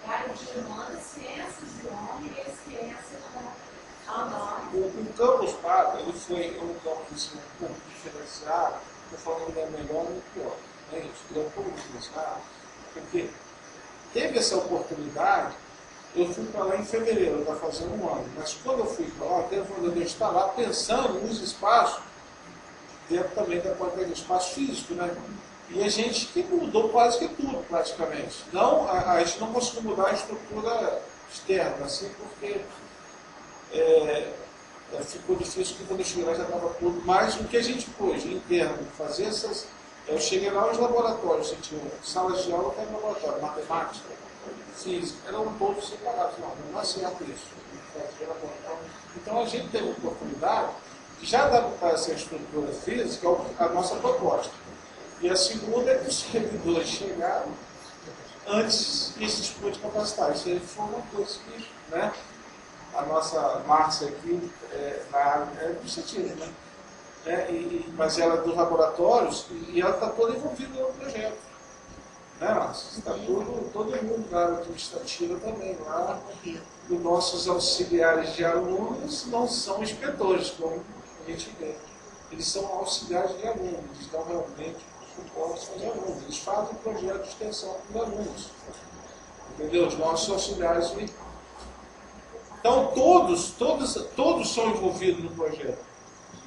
S2: A área de humanas, ciências do homem e ciências da...
S1: O Campus Party, ele foi um campus um pouco diferenciado, estou falando da melhor e do pior. É isso, ele é um pouco diferenciado, porque teve essa oportunidade. Eu fui para lá em fevereiro, está fazendo um ano, mas quando eu fui para lá, eu estava lá pensando nos espaços, dentro também da qualidade do espaço físico, né? E a gente que mudou quase que tudo, praticamente. Não, a gente não conseguiu mudar a estrutura externa, assim, porque ficou difícil, que quando eu cheguei lá já estava tudo. Mas o que a gente pôs, interno, fazer essas... Eu cheguei lá nos laboratórios, você tinha salas de aula, tem laboratório, matemática, física, eram todos separados. Não é certo isso. Então a gente teve a oportunidade de já adaptar essa estrutura física à nossa proposta. E a segunda é que os servidores chegaram antes que esse tipo de capacidade. Isso aí foi uma coisa que, né, a nossa Márcia aqui na área é positiva, né? Mas ela é dos laboratórios e ela está toda envolvida no projeto. Né, Márcia? Está todo mundo na área administrativa também. Lá, os nossos auxiliares de alunos não são inspetores, como a gente vê. Eles são auxiliares de alunos, eles dão realmente suporte aos alunos. Eles fazem um projeto de extensão com os alunos. Entendeu? Os nossos auxiliares. Então, todos são envolvidos no projeto.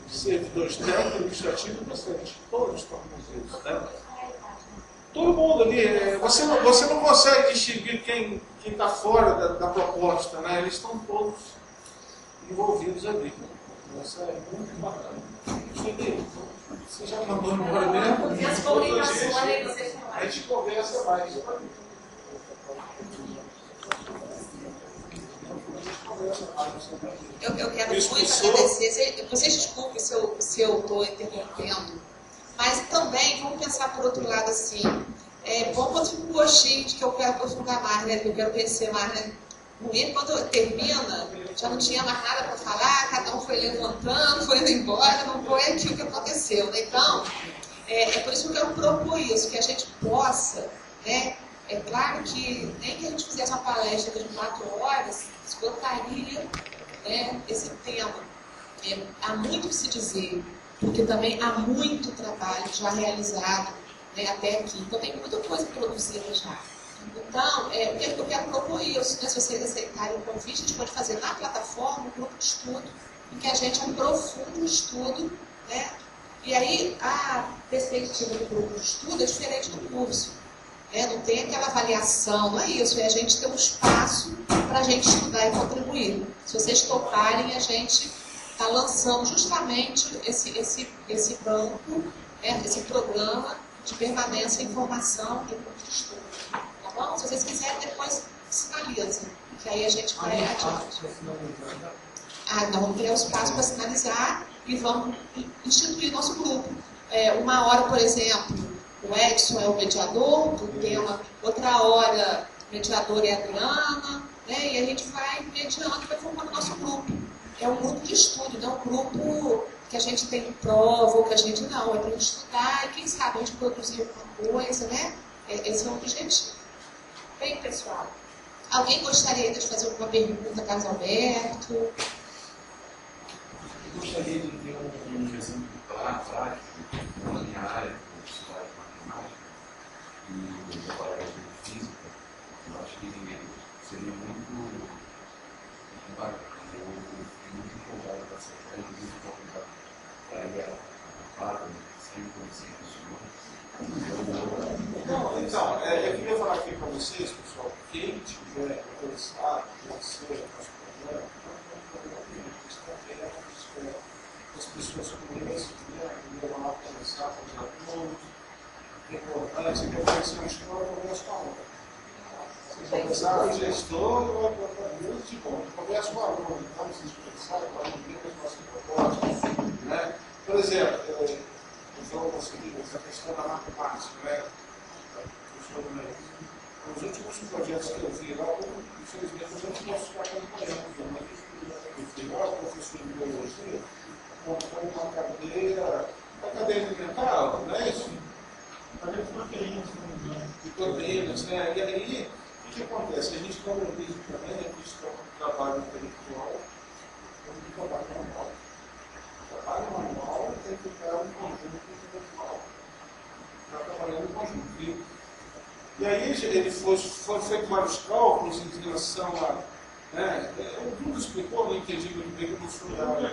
S1: Servidores técnicos, administrativos e docentes. Todos estão envolvidos. Né? Todo mundo ali. Você não consegue distinguir quem está fora da proposta. Né? Eles estão todos envolvidos ali. Isso é muito bacana. Você já mandou embora mesmo?
S2: E as comunicações aí vocês falam.
S1: A gente conversa mais.
S8: Eu quero muito agradecer. Vocês desculpem se eu estou interrompendo, mas também vamos pensar por outro lado assim. Vamos com um gostinho de que eu quero aprofundar mais, né? Que eu quero conhecer mais, né? E quando termina, já não tinha mais nada para falar, cada um foi levantando, foi indo embora, não foi aquilo que aconteceu, né? Então, é por isso que eu quero propor isso, que a gente possa, né? É claro que nem que a gente fizesse uma palestra de 4 horas, esgotaria, né, esse tema. Há muito que se dizer, porque também há muito trabalho já realizado, né, até aqui. Então tem muita coisa produzida já. Então, eu quero propor isso, né? Se vocês aceitarem o convite, a gente pode fazer na plataforma um grupo de estudo, em que a gente aprofunda o estudo, né? E aí a perspectiva do grupo de estudo é diferente do curso. Não tem aquela avaliação, não é isso, é a gente ter um espaço para a gente estudar e contribuir. Se vocês toparem, a gente está lançando justamente esse banco, esse programa de permanência em formação de grupo de estudo. Tá bom? Se vocês quiserem, depois sinalizem, que aí a gente vai adiante. Nós vamos criar um espaço para sinalizar e vamos instituir nosso grupo. 1 hora, por exemplo, o Edson é o mediador do tema, outra hora o mediador é a Adriana, né? E a gente vai mediando e vai formando o nosso grupo. É um grupo de estudo, não é um grupo que a gente tem prova ou que a gente não, é para a gente estudar e quem sabe a gente produzir alguma coisa, né? Esse é o objetivo. Bem, pessoal, alguém gostaria de fazer alguma pergunta, Carlos Alberto?
S9: Eu gostaria de ter um exemplo prático na minha área, e da palestra de física. Eu acho que seria muito bacana. Eu fiquei muito empolgado com essa ideia, inclusive convidar para ir a Pátria, sempre conhecer
S1: Então, eu queria falar aqui para vocês, pessoal, quem tiver interessado em ser nosso programa, as pessoas conhecem, vão lá conversar com os alunos. É importante, você quer conhecer uma escola, conversa com a outra. Você conversar com o gestor, de bom, conversa com o aluno, então vocês conversarem com o aluno, ver as nossas propostas. Né? Por exemplo, eu consegui essa questão da matemática, né? Os últimos projetos que eu vi lá, infelizmente, eu não posso ficar acompanhando, mas eu fui lá, professor de biologia, montando uma cadeira alimentar, não é isso? A gente menos, né? E aí, o que acontece? A gente valoriza também, a gente trabalho intelectual, como que trabalho manual. Trabalho manual tem que ficar um conjunto intelectual. Está trabalhando em conjunto. E aí ele foi feito vários cálculos em relação a. Né, o Bruno explicou, não entendi muito bem como foi
S3: a que a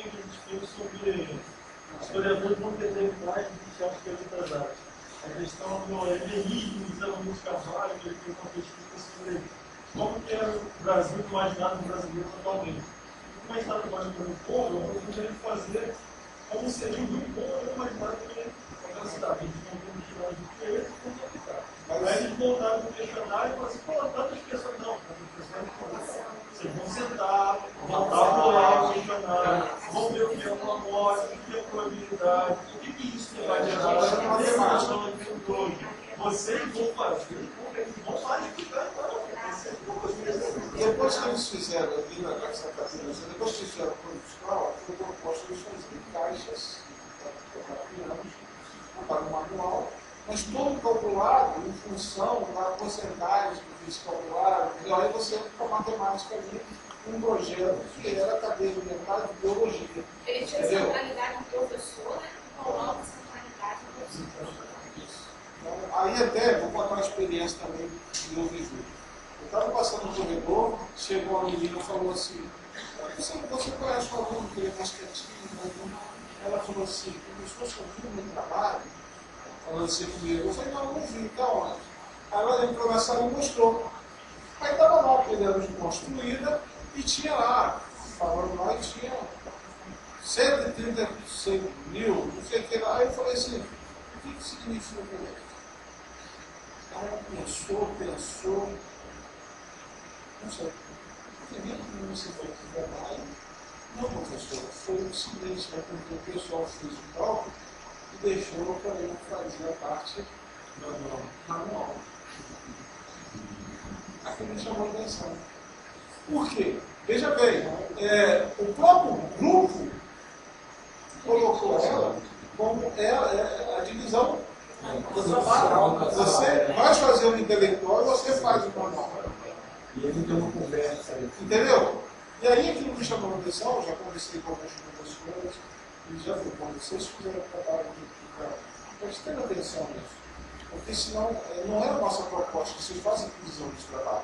S3: gente fez sobre historiadores não terem mais do que acham que é outras áreas. A questão do empirismo, dos alunos Carvalho, que ele fez uma pesquisa sobre como que é o Brasil imaginado no brasileiro atualmente. Como a gente está trabalhando com o povo, eu estou querendo fazer como seria o Rio Povo imaginado naquela cidade. A gente não tem um tirado de que ele como aplicar. Aí eles voltaram para o questionário e falaram assim, pô, tantas pessoas não. Vocês vão sentar, vão calcular o questionário, vão ver o que é uma amostra, o que é probabilidade, o que isso vai gerar, vocês vão fazer, vão modificar
S1: depois que eles fizeram ali na Santa Catarina, depois que eles fizeram o produção, foi proposto eles fazerem caixas, trabalho manual, mas todo calculado em função da porcentagem que eles calcularam, e aí você com a matemática ali, um projeto que era a cadeia alimentar de biologia.
S2: Ele tinha centralidade no professor, né? E coloca centralidade no professor.
S1: Então, aí até, vou contar uma experiência também que eu vivi. Eu estava passando no corredor, chegou uma menina e falou assim, você conhece um aluno que ele é mais quietinho? Ela falou assim, professor, você viu o meu trabalho? Falando assim comigo. Eu falei, não vi, então onde? Aí ela entrou na sala e mostrou. Aí estava lá a pedra construída e tinha lá, falando lá, e tinha 136 mil, não sei o que lá. Aí eu falei assim, o que significa isso? Ela pensou, não sei. Você foi para o trabalho? Não, professor, foi o seguinte, né, porque o pessoal fez o cálculo e deixou para eu fazer a parte manual. Aquilo me chamou a atenção. Por quê? Veja bem, o próprio grupo colocou ela como a divisão do trabalho. Você vai fazer o intelectual e você faz o manual.
S5: E ele tem uma conversa aí.
S1: Entendeu? E aí aquilo me chamou a atenção, já conversei com alguns professores, e já fui com vocês, fizeram trabalho de prestando atenção nisso. Porque senão não é a nossa proposta, vocês fazem divisão de trabalho.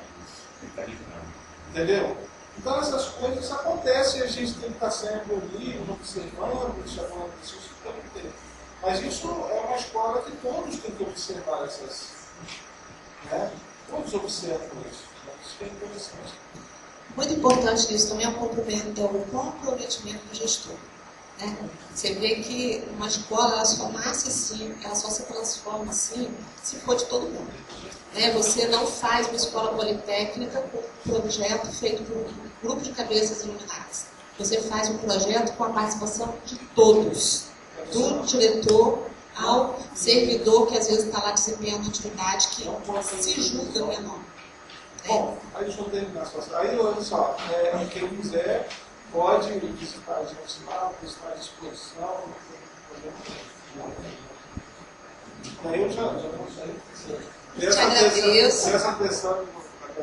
S1: Entendeu? Então essas coisas acontecem e a gente tem que estar sempre ali, observando, chamando pessoas que tem que ter. Mas isso é uma escola que todos têm que observar essas. Né? Todos observam isso. Isso é interessante.
S8: Muito importante nisso também é o comprometimento do gestor. Né? Você vê que uma escola ela só nasce assim, ela só se transforma assim, se for de todo mundo. Né? Você não faz uma escola politécnica com um projeto feito por um grupo de cabeças iluminadas. Você faz um projeto com a participação de todos, do diretor ao servidor que às vezes está lá desempenhando uma atividade que se julga menor.
S1: Bom, aí deixa eu terminar só. Aí, olha só, quem quiser pode visitar a gente lá, estar à disposição. Aí eu já vou sair.
S8: Te agradeço.
S1: Essa atenção de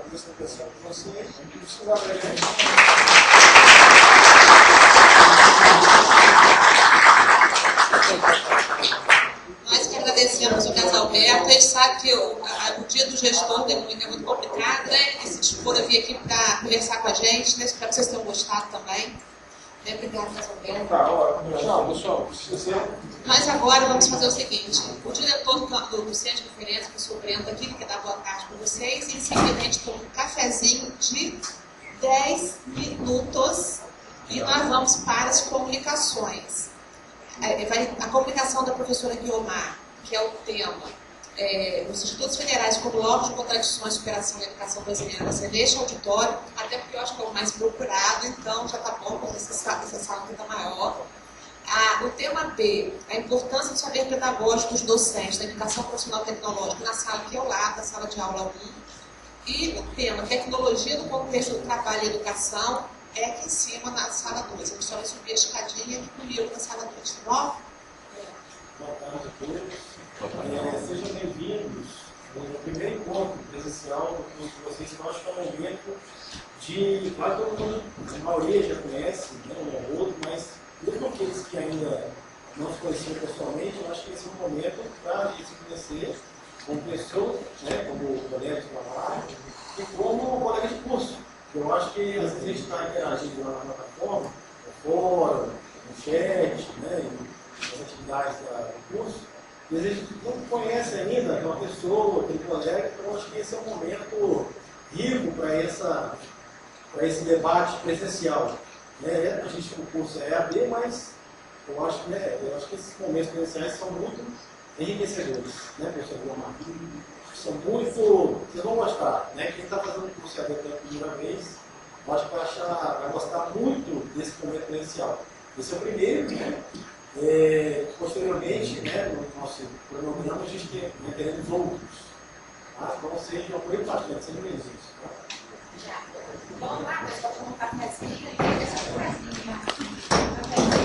S1: vocês, precisa ver a gente.
S8: Nós que agradecemos o Casalberto, a gente sabe que o dia do gestor é muito complicado, né? E se dispor a vir aqui para conversar com a gente, né? Espero que vocês tenham gostado também. Obrigada, Casalberto.
S1: Tá, ó, tchau, pessoal.
S8: Nós agora vamos fazer o seguinte: o diretor do centro de referência, o professor Brento, aqui, ele quer dar boa tarde para vocês, e em seguida a gente toma um cafezinho de 10 minutos e nós vamos para as comunicações. A comunicação da professora Guiomar, que é o tema, os institutos federais como órgãos de contradições, superação da educação brasileira, vai ser neste auditório, até porque eu acho que é o mais procurado, então já está bom, porque essa sala fica maior. O tema B, a importância do saber pedagógico dos docentes da educação profissional tecnológica, na sala aqui ao lado, na sala de aula 1. E o tema tecnologia no contexto do trabalho e educação, é aqui em cima na sala 2. A gente só vai subir a escadinha aqui comigo na sala 2, tá bom?
S5: Boa tarde a todos. Sejam bem-vindos no primeiro encontro presencial com vocês, que eu acho que é um momento de. Claro que todo mundo, a maioria já conhece, né, um ou outro, mas mesmo aqueles que ainda não se conheciam pessoalmente, eu acho que esse é um momento para a gente se conhecer como pessoa, né, como colega de trabalho e como colega de curso. Eu acho que às vezes a gente está interagindo lá na plataforma, no fórum, no chat, né, nas atividades do curso, e às vezes a gente não conhece ainda aquela pessoa, aquele colega, então eu acho que esse é um momento rico para esse debate presencial. Né? A gente, o curso é EAD, mas eu acho que esses momentos presenciais são muito enriquecedores, né, professor Guilherme? São muito. Vocês vão gostar, né? Quem está fazendo o curso EAD pela primeira vez, eu acho que vai gostar muito desse momento presencial. Esse é o primeiro, né? Posteriormente, né, no nosso cronograma, a gente teremos outros. Tá? Então, seja uma coisa bastante, sempre existe. Tá?
S2: Já. Vamos lá, pessoal, vamos para a